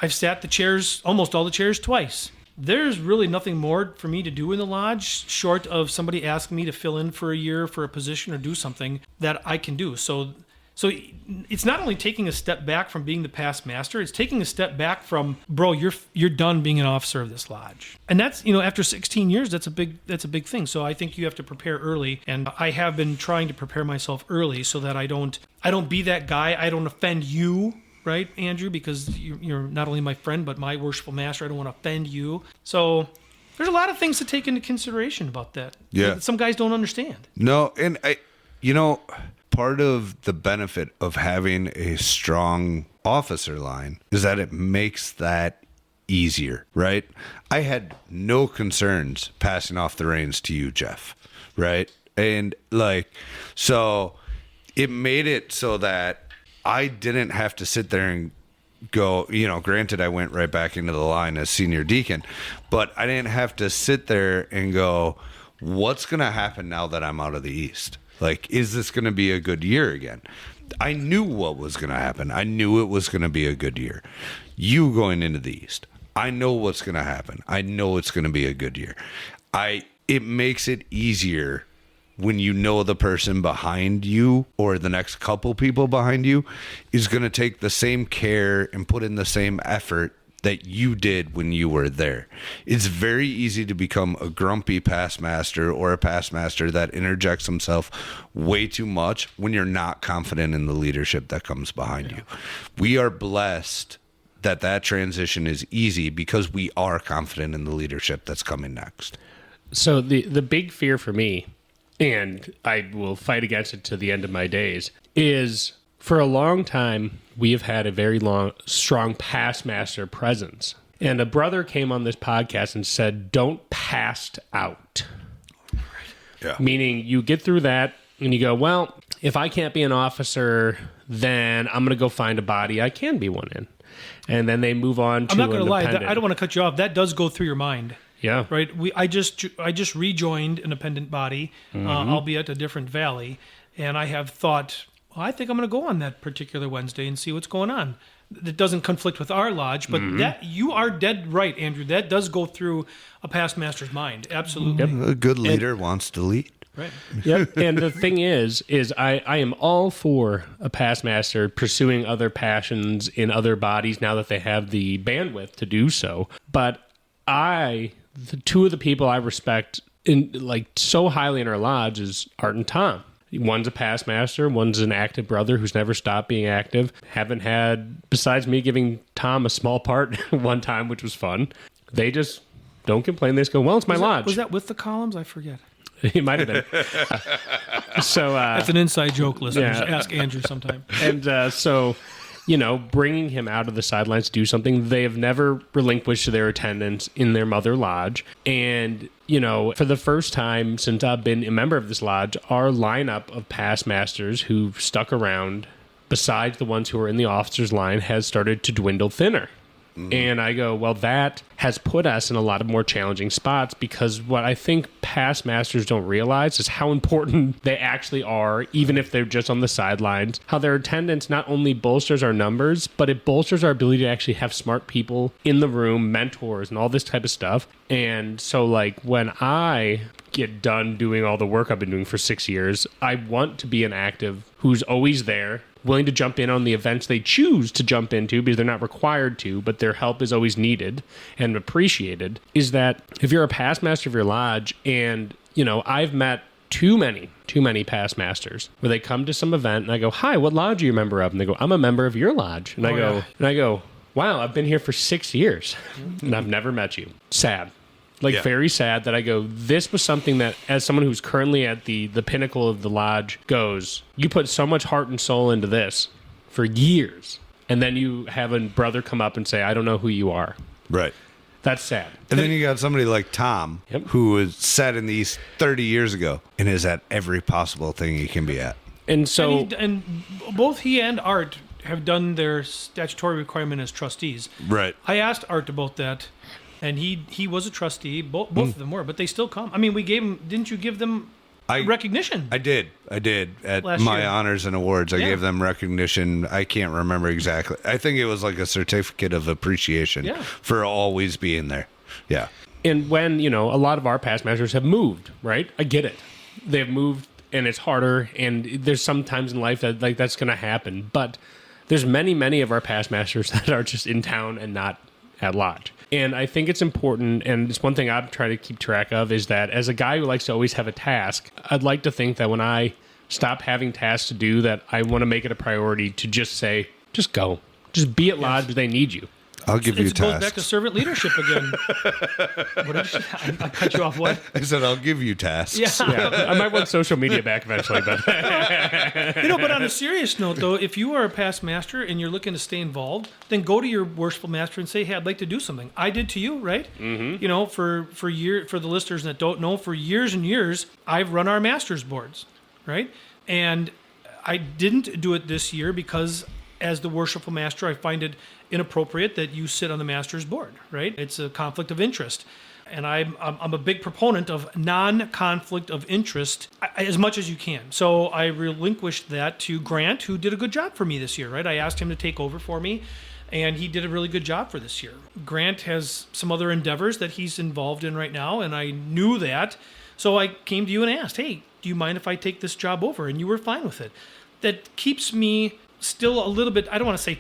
I've sat the chairs, almost all the chairs, twice. There's really nothing more for me to do in the lodge short of somebody asking me to fill in for a year for a position or do something that I can do. So it's not only taking a step back from being the past master, it's taking a step back from, bro, you're done being an officer of this lodge. And that's, after 16 years, that's a big thing. So I think you have to prepare early, and I have been trying to prepare myself early so that I don't be that guy. I don't offend you, right, Andrew, because you're not only my friend but my worshipful master. I don't want to offend you. So there's a lot of things to take into consideration about that. Yeah. That some guys don't understand. No, and part of the benefit of having a strong officer line is that it makes that easier, right? I had no concerns passing off the reins to you, Jeff, right? And so it made it so that I didn't have to sit there and go, granted I went right back into the line as senior deacon, but I didn't have to sit there and go, what's going to happen now that I'm out of the East? Is this going to be a good year again? I knew what was going to happen. I knew it was going to be a good year. You going into the East, I know what's going to happen. I know it's going to be a good year. It makes it easier when you know the person behind you or the next couple people behind you is going to take the same care and put in the same effort that you did when you were there. It's very easy to become a grumpy past master or a past master that interjects himself way too much when you're not confident in the leadership that comes behind you. We are blessed that transition is easy because we are confident in the leadership that's coming next. So the big fear for me, and I will fight against it to the end of my days, is for a long time, we have had a very strong past master presence. And a brother came on this podcast and said, don't pass out. Yeah. Meaning you get through that and you go, well, if I can't be an officer, then I'm going to go find a body I can be one in. And then they move on to I'm not going to lie. independent. I don't want to cut you off. That does go through your mind. Yeah. Right. I just rejoined independent body, albeit a different valley. And I have thought, I think I'm going to go on that particular Wednesday and see what's going on. That doesn't conflict with our lodge, but that you are dead right, Andrew. That does go through a past master's mind. Absolutely. Yep. A good leader wants to lead. Right. Yep. And the thing is I am all for a past master pursuing other passions in other bodies now that they have the bandwidth to do so. But the two of the people I respect so highly in our lodge is Art and Tom. One's a past master, one's an active brother who's never stopped being active. Haven't had, besides me giving Tom a small part one time, which was fun, they just don't complain. They just go, well, it's my lodge. Was that with the columns? I forget. It might have been. That's an inside joke, listeners. Yeah. Ask Andrew sometime. And bringing him out of the sidelines to do something, they have never relinquished their attendance in their mother lodge. And, for the first time since I've been a member of this lodge, our lineup of past masters who've stuck around, besides the ones who are in the officers line, has started to dwindle thinner. And I go, well, that has put us in a lot of more challenging spots, because what I think past masters don't realize is how important they actually are, even if they're just on the sidelines. How their attendance not only bolsters our numbers, but it bolsters our ability to actually have smart people in the room, mentors, and all this type of stuff. And so, when I get done doing all the work I've been doing for 6 years, I want to be an active who's always there, willing to jump in on the events they choose to jump into because they're not required to, but their help is always needed and appreciated. Is that if you're a past master of your lodge, and I've met too many past masters where they come to some event and I go, "Hi, what lodge are you a member of?" And they go, "I'm a member of your lodge." And I go, "Wow, I've been here for 6 years and I've never met you." Sad. Very sad that I go, this was something that, as someone who's currently at the pinnacle of the lodge goes, you put so much heart and soul into this for years. And then you have a brother come up and say, "I don't know who you are." Right. That's sad. And then you got somebody like Tom, who was set in the East 30 years ago and is at every possible thing he can be at. And so... And both he and Art have done their statutory requirement as trustees. Right. I asked Art about that, and he was a trustee. Both of them were, but they still come. I mean, we gave them... Didn't you give them recognition? I did. At Last my year. honors and awards, I gave them recognition. I can't remember exactly. I think it was like a certificate of appreciation for always being there. Yeah. And when, a lot of our past masters have moved, right? I get it. They've moved, and it's harder, and there's some times in life that that's going to happen. But there's many of our past masters that are just in town and not at lodge. And I think it's important, and it's one thing I've tried to keep track of, is that as a guy who likes to always have a task, I'd like to think that when I stop having tasks to do, that I want to make it a priority to just say, just go. Just be at lodge because they need you. I'll give you It goes back tasks. to servant leadership again. What did you say? I cut you off. What? I said, I'll give you tasks. Yeah, I might want social media back eventually, but But on a serious note, though, if you are a past master and you're looking to stay involved, then go to your worshipful master and say, "Hey, I'd like to do something." I did to you, right? Mm-hmm. For the listeners that don't know, for years and years, I've run our masters boards, right? And I didn't do it this year because, as the worshipful master, I find it inappropriate that you sit on the master's board, right? It's a conflict of interest. And I'm a big proponent of non-conflict of interest as much as you can. So I relinquished that to Grant, who did a good job for me this year, right? I asked him to take over for me, and he did a really good job for this year. Grant has some other endeavors that he's involved in right now, and I knew that. So I came to you and asked, "Hey, do you mind if I take this job over?" And you were fine with it. That keeps me still a little bit, I don't want to say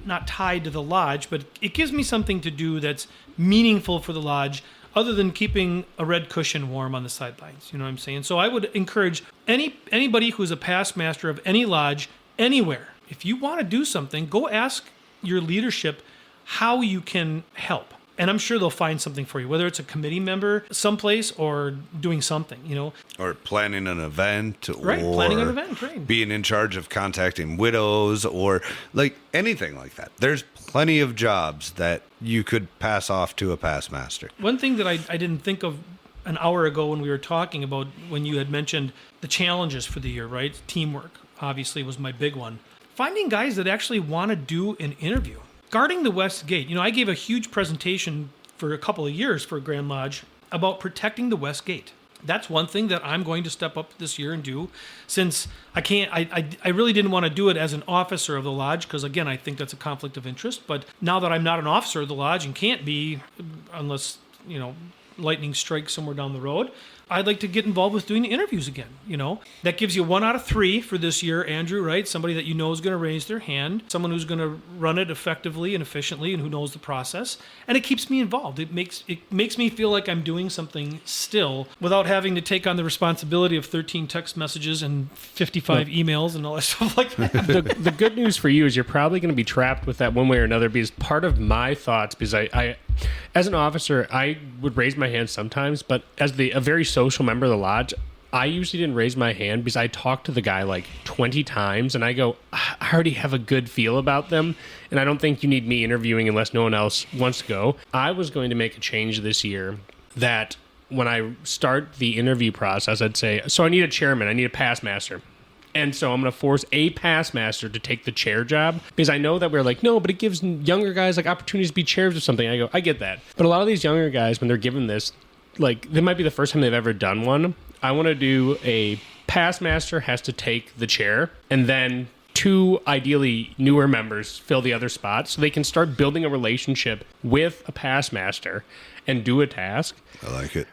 not tied to the lodge, but it gives me something to do that's meaningful for the lodge other than keeping a red cushion warm on the sidelines. You know what I'm saying? So I would encourage anybody who's a past master of any lodge, anywhere, if you want to do something, go ask your leadership how you can help. And I'm sure they'll find something for you, whether it's a committee member someplace or doing something, Or planning an event. Right, or planning an event, right. being in charge of contacting widows or like anything like that. There's plenty of jobs that you could pass off to a past master. One thing that I didn't think of an hour ago when we were talking about, when you had mentioned the challenges for the year, right? Teamwork, obviously, was my big one. Finding guys that actually want to do an interview. Guarding the West Gate. I gave a huge presentation for a couple of years for Grand Lodge about protecting the West Gate. That's one thing that I'm going to step up this year and do, since I really didn't want to do it as an officer of the lodge, because again, I think that's a conflict of interest. But now that I'm not an officer of the lodge and can't be, unless, lightning strikes somewhere down the road, I'd like to get involved with doing the interviews again. That gives you 1 out of 3 for this year, Andrew, right? Somebody that is going to raise their hand, someone who's going to run it effectively and efficiently and who knows the process. And it keeps me involved. It makes me feel like I'm doing something still without having to take on the responsibility of 13 text messages and 55 emails and all that stuff like that. the good news for you is you're probably going to be trapped with that one way or another, because part of my thoughts, because I as an officer, I would raise my hand sometimes, but as a very social member of the lodge, I usually didn't raise my hand because I talked to the guy like 20 times and I go, I already have a good feel about them, and I don't think you need me interviewing unless no one else wants to go. I was going to make a change this year that when I start the interview process, I'd say, so I need a chairman, I need a past master. And so I'm going to force a past master to take the chair job, because I know that we're like, no, but it gives younger guys like opportunities to be chairs or something. I go, I get that. But a lot of these younger guys, when they're given this, like, they might be the first time they've ever done one. I want to do a past master has to take the chair, and then 2 ideally newer members fill the other spot, so they can start building a relationship with a past master and do a task. I like it.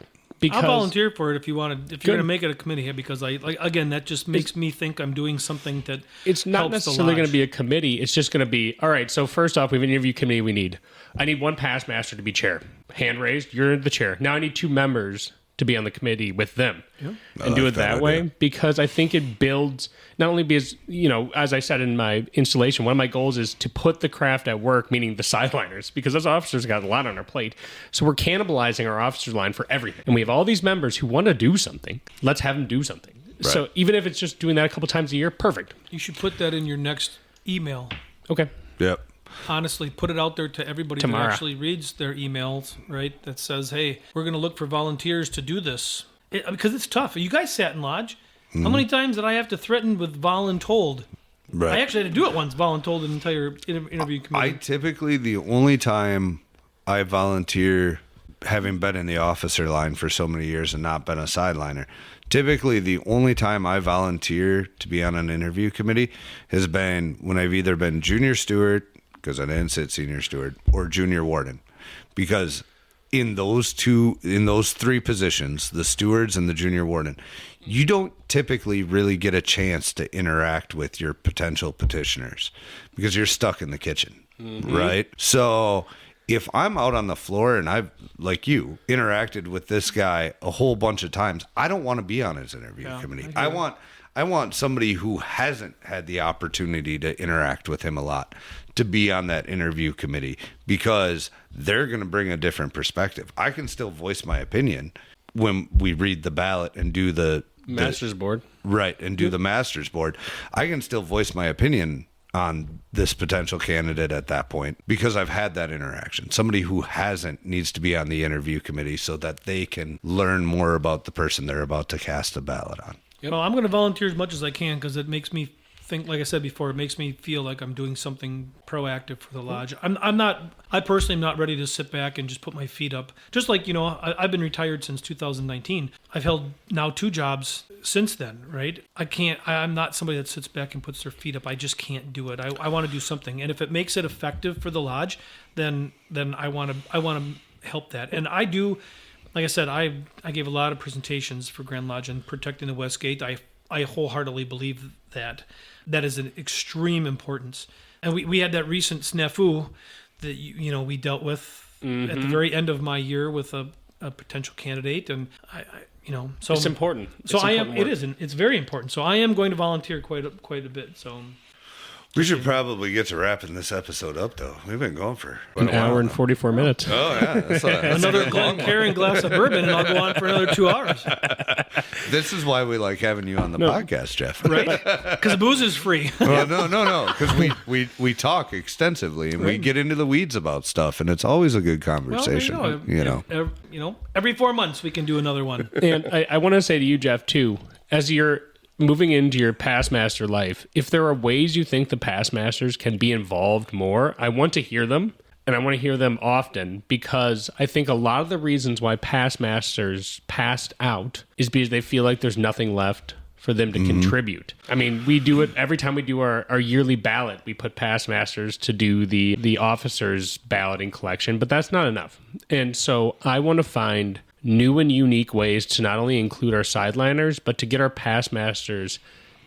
I'll volunteer for it if you want to. If you're going to make it a committee, because that just makes me think I'm doing something that it's not necessarily going to be a committee. It's just going to be, all right. So first off, we have an interview committee. I need 1 past master to be chair. Hand raised, you're the chair. Now I need 2 members to be on the committee with them and I do like it that that way, idea. because I think it builds, not only because, as I said in my installation, one of my goals is to put the craft at work, meaning the sideliners, because those officers got a lot on our plate. So we're cannibalizing our officers line for everything. And we have all these members who want to do something. Let's have them do something. Right. So even if it's just doing that a couple times a year, perfect. You should put that in your next email. Okay. Yep. Honestly, put it out there to everybody Tomorrow. that actually reads their emails, right? That says, hey, we're going to look for volunteers to do this. Because it's tough. You guys sat in Lodge. How many times did I have to threaten with voluntold? Right. I actually had to do it once, voluntold an entire interview I committee. typically, the only time I volunteer, having been in the officer line for so many years and not been a sideliner, typically the only time I volunteer to be on an interview committee has been when I've either been junior steward, because I didn't sit senior steward, or junior warden. Because in those three positions, the stewards and the junior warden, you don't typically really get a chance to interact with your potential petitioners because you're stuck in the kitchen, right? So if I'm out on the floor and I've, like you, interacted with this guy a whole bunch of times, I don't want to be on his interview committee. I want somebody who hasn't had the opportunity to interact with him a lot to be on that interview committee, because they're going to bring a different perspective. I can still voice my opinion when we read the ballot and do the Master's board. Right, and do the master's board. I can still voice my opinion on this potential candidate at that point because I've had that interaction. Somebody who hasn't needs to be on the interview committee so that they can learn more about the person they're about to cast a ballot on. Well, I'm going to volunteer as much as I can because it makes me think, like I said before, it makes me feel like I'm doing something proactive for the Lodge. I personally am not ready to sit back and just put my feet up. Just like, I've been retired since 2019. I've held now 2 jobs since then, right? I'm not somebody that sits back and puts their feet up. I just can't do it. I want to do something. And if it makes it effective for the Lodge, then I want to help that. And I do, like I said, I gave a lot of presentations for Grand Lodge and protecting the West Gate. I wholeheartedly believe that is an extreme importance. And we had that recent snafu that we dealt with at the very end of my year with a potential candidate, and so It's important. So It's I am. important work. It is. It's very important. So I am going to volunteer quite a bit. So We should probably get to wrapping this episode up, though. We've been going for An hour and 44 minutes. Oh, yeah. That's another Glencairn glass of bourbon, and I'll go on for another 2 hours. This is why we like having you on the podcast, Jeff. Right? Because booze is free. Well, no. Because we talk extensively and we get into the weeds about stuff, and it's always a good conversation. Well, there you go. Every 4 months we can do another one. And I want to say to you, Jeff, too, as you're moving into your past master life, if there are ways you think the past masters can be involved more, I want to hear them, and I want to hear them often, because I think a lot of the reasons why past masters passed out is because they feel like there's nothing left for them to contribute. I mean, we do it every time we do our yearly ballot. We put past masters to do the officers' balloting collection, but that's not enough. And so I want to find new and unique ways to not only include our sideliners, but to get our past masters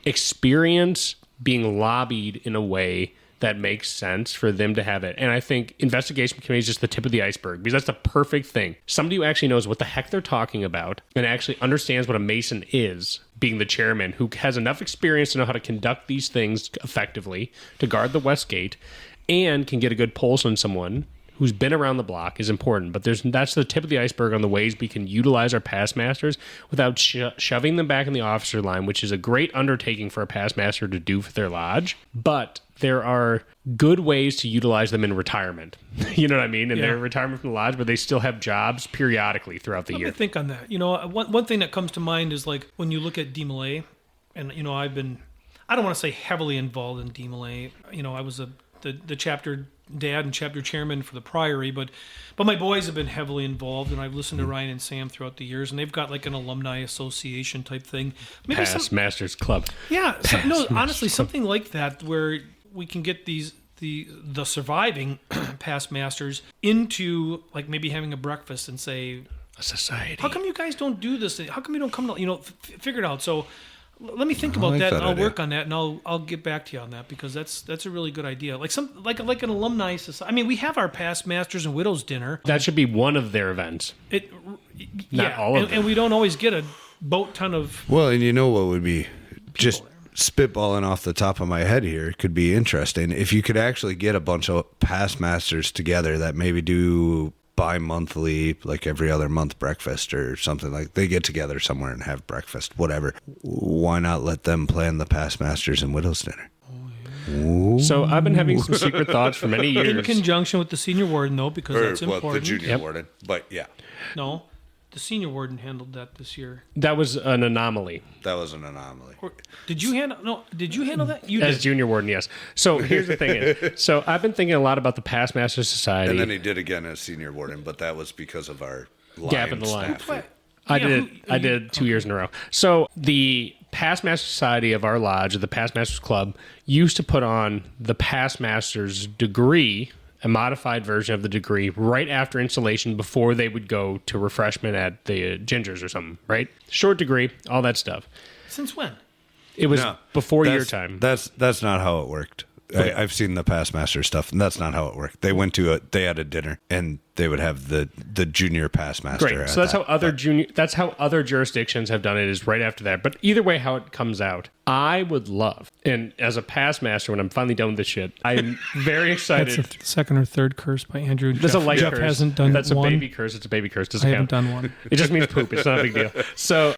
experience being lobbied in a way that makes sense for them to have it. And I think investigation committee is just the tip of the iceberg, because that's the perfect thing. Somebody who actually knows what the heck they're talking about and actually understands what a Mason is, being the chairman, who has enough experience to know how to conduct these things effectively to guard the West Gate, and can get a good pulse on someone who's been around the block, is important. But that's the tip of the iceberg on the ways we can utilize our past masters without shoving them back in the officer line, which is a great undertaking for a past master to do for their lodge. But there are good ways to utilize them in retirement. You know what I mean? In their retirement from the lodge, but they still have jobs periodically throughout the year. Let me think on that. One thing that comes to mind is like when you look at DMLA, and I've been, I don't want to say heavily involved in DMLA. I was the chapter dad and chapter chairman for the Priory, but my boys have been heavily involved, and I've listened to Ryan and Sam throughout the years, and they've got like an alumni association type thing. Maybe Past Masters Club. Yeah, honestly, something like that where we can get the surviving past masters into like maybe having a breakfast and say, A society. how come you guys don't do this? How come you don't come to, figure it out? So Let me think I about like that. that And I'll idea. work on that, and I'll get back to you on that because that's a really good idea. Like an alumni society. I mean, we have our past masters and widows dinner. That should be one of their events. Not all of them. and we don't always get a boat ton of. Well, and you know what would be just spitballing off the top of my head here could be interesting if you could actually get a bunch of past masters together that maybe do bi-monthly, like every other month breakfast or something. Like they get together somewhere and have breakfast, whatever. Why not let them plan the past masters and widows dinner? So I've been having some secret thoughts for many years. In conjunction with the senior warden, though, because that's important. the junior warden, but yeah, No, the senior warden handled that this year. That was an anomaly. that was an anomaly. Did you handle? No, did you handle that? You As did. junior warden, yes. So here's the thing. So I've been thinking a lot about the Past Master Society. And then he did again as senior warden, but that was because of our Gap in the line. staff. I did 2 years in a row. So the Past Master Society of our lodge, or the Past Masters Club, used to put on the Past Master's degree, a modified version of the degree, right after installation before they would go to refreshment at the Gingers or something, right? Short degree, all that stuff. Since when? It was No, before your that's- time. That's not how it worked. I've seen the past master stuff, and that's not how it worked. They went to they had a dinner, and they would have the junior past master. Great. So that's how that's how other jurisdictions have done it, is right after that. But either way, how it comes out, I would love, and as a past master, when I'm finally done with this shit, I'm very excited. That's the second or third curse by Andrew. That's a light Jeff curse. hasn't done That's one. a baby curse. It's a baby curse. Doesn't I count. haven't done one. It just means poop. It's not a big deal. So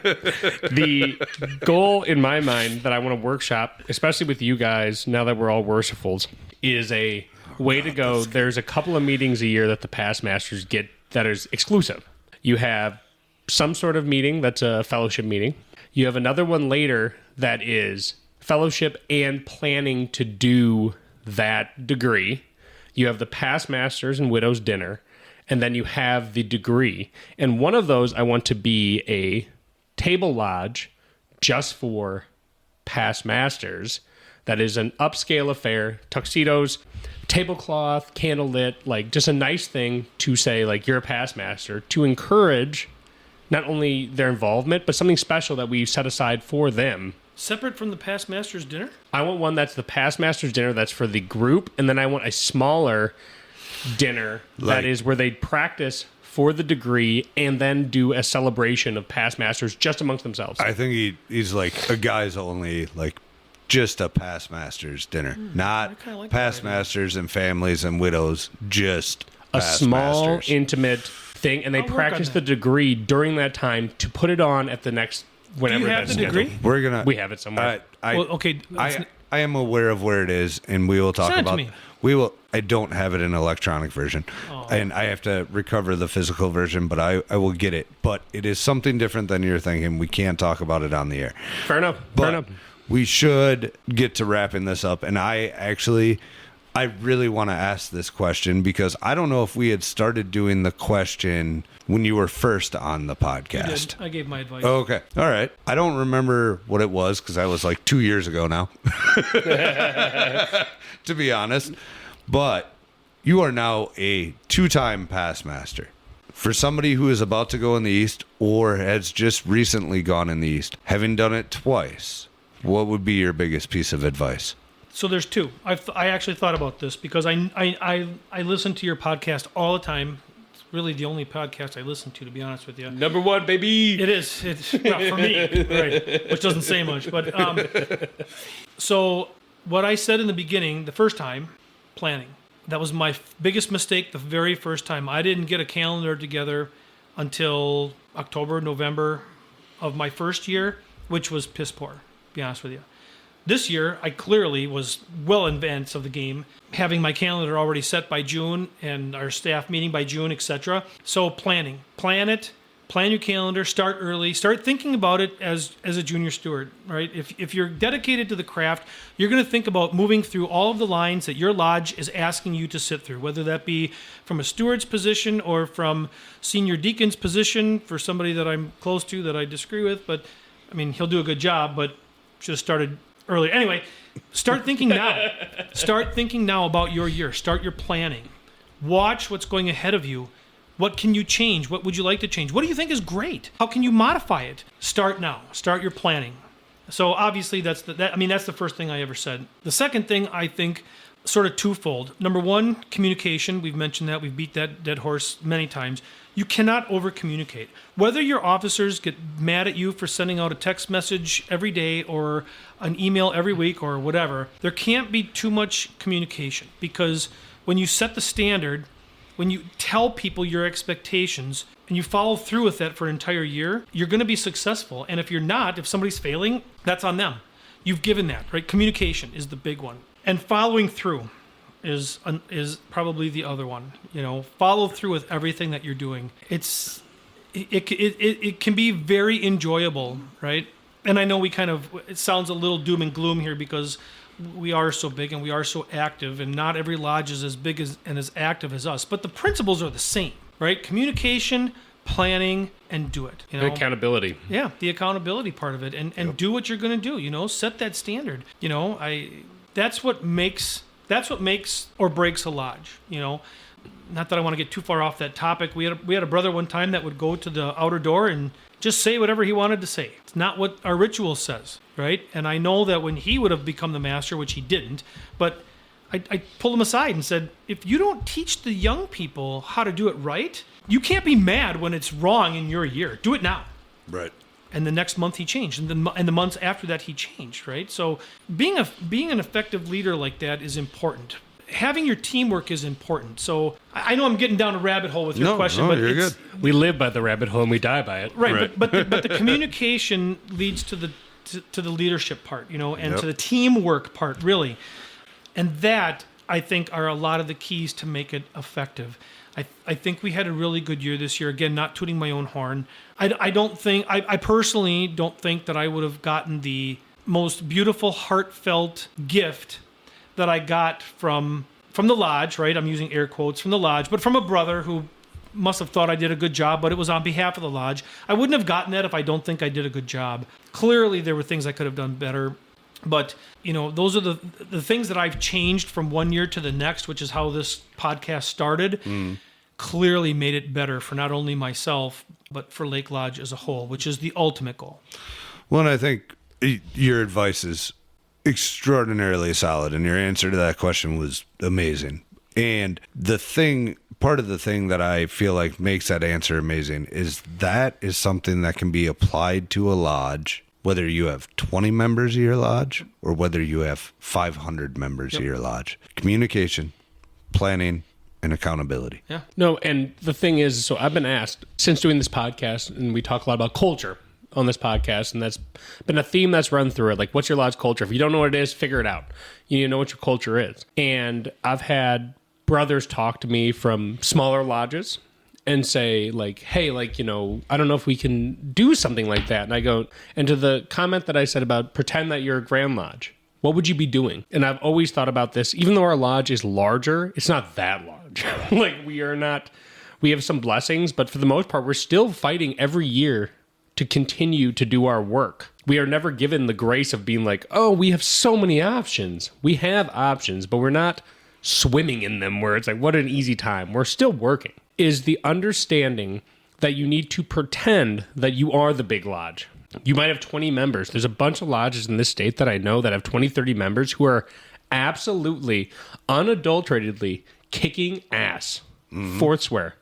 the goal in my mind that I want to workshop, especially with you guys, now that we're all worshipfuls, is a way to go. There's a couple of meetings a year that the past masters get that is exclusive. You have some sort of meeting that's a fellowship meeting. You have another one later that is fellowship and planning to do that degree. You have the past masters and widows dinner, and then you have the degree. And one of those I want to be a table lodge just for past masters. That is an upscale affair, tuxedos, tablecloth, candlelit, like just a nice thing to say, like, you're a past master, to encourage not only their involvement, but something special that we set aside for them. Separate from the past master's dinner? I want one that's the past master's dinner that's for the group, and then I want a smaller dinner that is where they practice for the degree and then do a celebration of past masters just amongst themselves. I think he's like a guy's only, like, just a past masters dinner, not kinda like past that idea. masters and families and widows, just A past small, masters. intimate thing, and they I'll work on practice that. the degree during that time to put it on at the next whenever Do you have that's the degree? scheduled. We're gonna. We have it somewhere. Well, okay. I am aware of where it is, and we will talk Send it to about. me. We will. I don't have it in electronic version, and I have to recover the physical version. But I will get it. But it is something different than you're thinking. We can't talk about it on the air. Fair enough. But Fair enough. we should get to wrapping this up. And I really want to ask this question because I don't know if we had started doing the question when you were first on the podcast. I gave my advice. Oh, okay. All right. I don't remember what it was because I was like 2 years ago now, to be honest. But you are now a 2-time past master. For somebody who is about to go in the East or has just recently gone in the East, having done it twice, what would be your biggest piece of advice? So there's two. I actually thought about this because I listen to your podcast all the time. It's really the only podcast I listen to be honest with you. Number one, baby. It is. It's not for me, right? Which doesn't say much. But so what I said in the beginning, the first time, planning. That was my biggest mistake the very first time. I didn't get a calendar together until October, November of my first year, which was piss poor, to be honest with you. This year, I clearly was well in advance of the game, having my calendar already set by June and our staff meeting by June, etc. So planning. Plan it. Plan your calendar. Start early. Start thinking about it as a junior steward, right? If you're dedicated to the craft, you're going to think about moving through all of the lines that your lodge is asking you to sit through, whether that be from a steward's position or from senior deacon's position for somebody that I'm close to that I disagree with. But, I mean, he'll do a good job, but should have started earlier. Anyway, start thinking now. Start thinking now about your year. Start your planning. Watch what's going ahead of you. What can you change? What would you like to change? What do you think is great? How can you modify it? Start now. Start your planning. So obviously that's the first thing I ever said. The second thing, I think, sort of twofold. Number one, communication. We've mentioned that. We've beat that dead horse many times. You cannot over communicate. Whether your officers get mad at you for sending out a text message every day or an email every week or whatever, there can't be too much communication, because when you set the standard, when you tell people your expectations and you follow through with that for an entire year, you're going to be successful. And if you're not, if somebody's failing, that's on them. You've given that, right? Communication is the big one. And following through is probably the other one. Follow through with everything that you're doing. It can be very enjoyable, right? And I know it sounds a little doom and gloom here because we are so big and we are so active, and not every lodge is as big and as active as us. But the principles are the same, right? Communication, planning, and do it. And accountability. Yeah, the accountability part of it, and do what you're going to do. Set that standard. That's what makes or breaks a lodge. Not that I want to get too far off that topic. We had a brother one time that would go to the outer door and just say whatever he wanted to say. It's not what our ritual says, right? And I know that when he would have become the master, which he didn't, but I pulled him aside and said, if you don't teach the young people how to do it right, you can't be mad when it's wrong in your year. Do it now. Right. And the next month he changed, and the months after that he changed, right? So being an effective leader like that is important. Having your teamwork is important. So I know I'm getting down a rabbit hole with your question, but you're good. We live by the rabbit hole and we die by it. Right. But the communication leads to the leadership part, and to the teamwork part, really. And that, I think, are a lot of the keys to make it effective. I think we had a really good year this year. Again, not tooting my own horn. I personally don't think that I would have gotten the most beautiful, heartfelt gift that I got from the lodge, right? I'm using air quotes, from the lodge, but from a brother who must have thought I did a good job, but it was on behalf of the lodge. I wouldn't have gotten that if I don't think I did a good job. Clearly, there were things I could have done better. But, those are the things that I've changed from one year to the next, which is how this podcast started, clearly made it better for not only myself, but for Lake Lodge as a whole, which is the ultimate goal. Well, and I think your advice is extraordinarily solid, and your answer to that question was amazing. And part of the thing that I feel like makes that answer amazing is something that can be applied to a lodge, whether you have 20 members of your lodge or whether you have 500 members of your lodge. Communication, planning, and accountability. Yeah. No, and the thing is, so I've been asked since doing this podcast, and we talk a lot about culture on this podcast, and that's been a theme that's run through it. Like, what's your lodge culture? If you don't know what it is, figure it out. You need to know what your culture is. And I've had brothers talk to me from smaller lodges and say, like, hey, like, I don't know if we can do something like that. And I go, and to the comment that I said about pretend that you're a Grand Lodge, what would you be doing? And I've always thought about this, even though our lodge is larger, it's not that large. Like, we have some blessings, but for the most part, we're still fighting every year to continue to do our work. We are never given the grace of being like, oh, we have so many options. We have options, but we're not swimming in them where it's like, what an easy time. We're still working. Is the understanding that you need to pretend that you are the big lodge. You might have 20 members. There's a bunch of lodges in this state that I know that have 20, 30 members who are absolutely, unadulteratedly kicking ass. Fourth swear.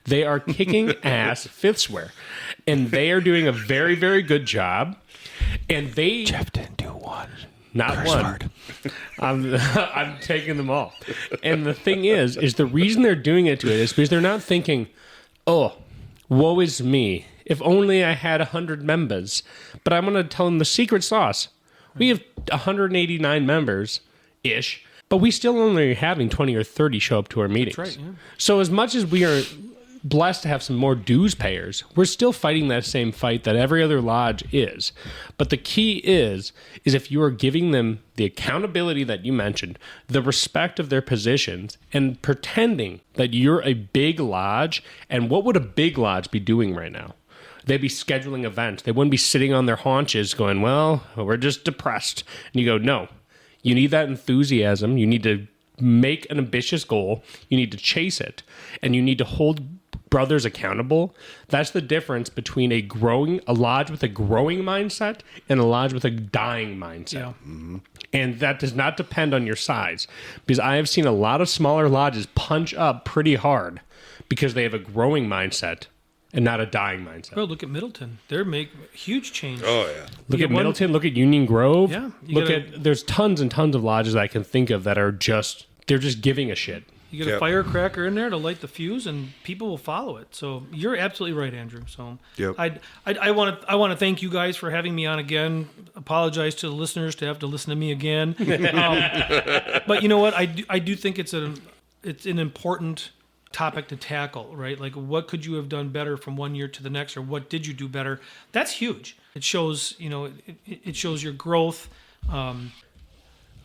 They are kicking ass, fifth swear. And they are doing a very, very good job. And Jeff didn't do one. Not Curse one. word. I'm taking them all. And the thing is the reason they're doing it to it is because they're not thinking, oh, woe is me. If only I had 100 members. But I'm going to tell them the secret sauce. We have 189 members-ish, but we still only having 20 or 30 show up to our meetings. That's right, yeah. So as much as we are blessed to have some more dues payers, we're still fighting that same fight that every other lodge is. But the key is if you are giving them the accountability that you mentioned, the respect of their positions, and pretending that you're a big lodge. And what would a big lodge be doing right now? They'd be scheduling events. They wouldn't be sitting on their haunches going, well, we're just depressed. And you go, no, you need that enthusiasm. You need to make an ambitious goal. You need to chase it. And you need to hold brothers accountable. That's the difference between a lodge with a growing mindset and a lodge with a dying mindset. Yeah. Mm-hmm. And that does not depend on your size, because I have seen a lot of smaller lodges punch up pretty hard because they have a growing mindset and not a dying mindset. Well, look at Middleton. They're making huge change. Oh, yeah. Look at Middleton, look at Union Grove. Yeah, There's tons and tons of lodges I can think of that are they're just giving a shit. You get a firecracker in there to light the fuse, and people will follow it. So you're absolutely right, Andrew. So I want to thank you guys for having me on again. Apologize to the listeners to have to listen to me again. But you know what? I do think it's an important topic to tackle, right? Like, what could you have done better from one year to the next, or what did you do better? That's huge. It shows, it shows your growth.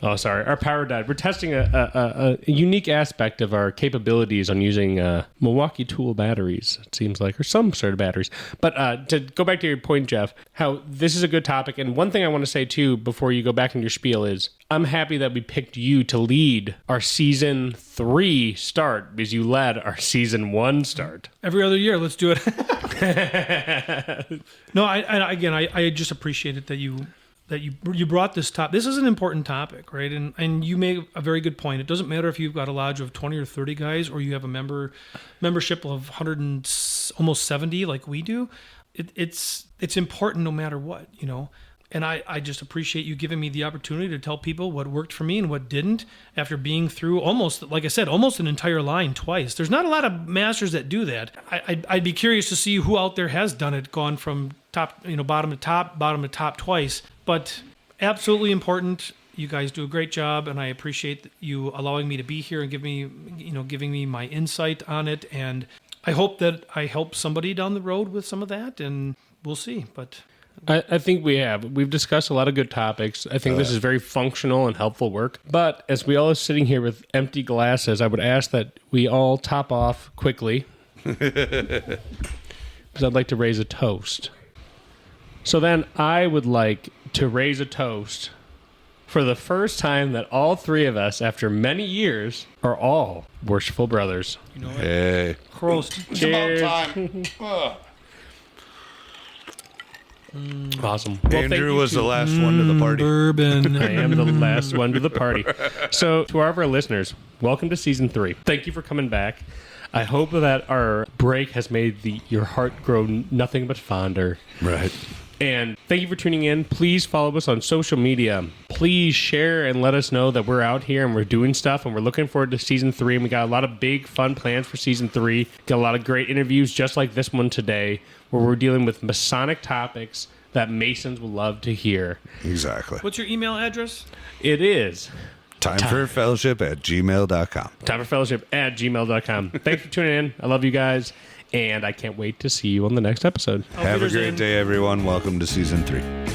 Oh, sorry. Our power died. We're testing a unique aspect of our capabilities on using Milwaukee Tool batteries, it seems like, or some sort of batteries. But to go back to your point, Jeff, how this is a good topic. And one thing I want to say, too, before you go back into your spiel is I'm happy that we picked you to lead our Season 3 start, because you led our Season 1 start. Every other year, let's do it. No, I just appreciate it that you brought this topic. This is an important topic, right? And you made a very good point. It doesn't matter if you've got a lodge of 20 or 30 guys, or you have a membership of 100 and almost 70 like we do. It's important no matter what, And I just appreciate you giving me the opportunity to tell people what worked for me and what didn't, after being through almost, like I said, almost an entire line twice. There's not a lot of masters that do that. I'd be curious to see who out there has done it, gone from top, bottom to top twice. But absolutely important. You guys do a great job, and I appreciate you allowing me to be here and giving me my insight on it. And I hope that I help somebody down the road with some of that, and we'll see. But I think we have. We've discussed a lot of good topics. I think this is very functional and helpful work. But as we all are sitting here with empty glasses, I would ask that we all top off quickly, because I'd like to raise a toast. So then I would like to raise a toast for the first time that all three of us, after many years, are all worshipful brothers. Hey. Prost. Cheers. Awesome. Well, Andrew was the last one to the party. Bourbon. I am the last one to the party. So to all of our listeners, welcome to Season 3. Thank you for coming back. I hope that our break has made your heart grow nothing but fonder. Right. And thank you for tuning in. Please follow us on social media. Please share and let us know that we're out here and we're doing stuff, and we're looking forward to Season 3. And we got a lot of big, fun plans for Season 3. Got a lot of great interviews just like this one today, where we're dealing with Masonic topics that Masons will love to hear. Exactly. What's your email address? It is timeforfellowship@gmail.com. timeforfellowship@gmail.com. Thanks for tuning in. I love you guys, and I can't wait to see you on the next episode. Have a great day, everyone. Welcome to Season 3.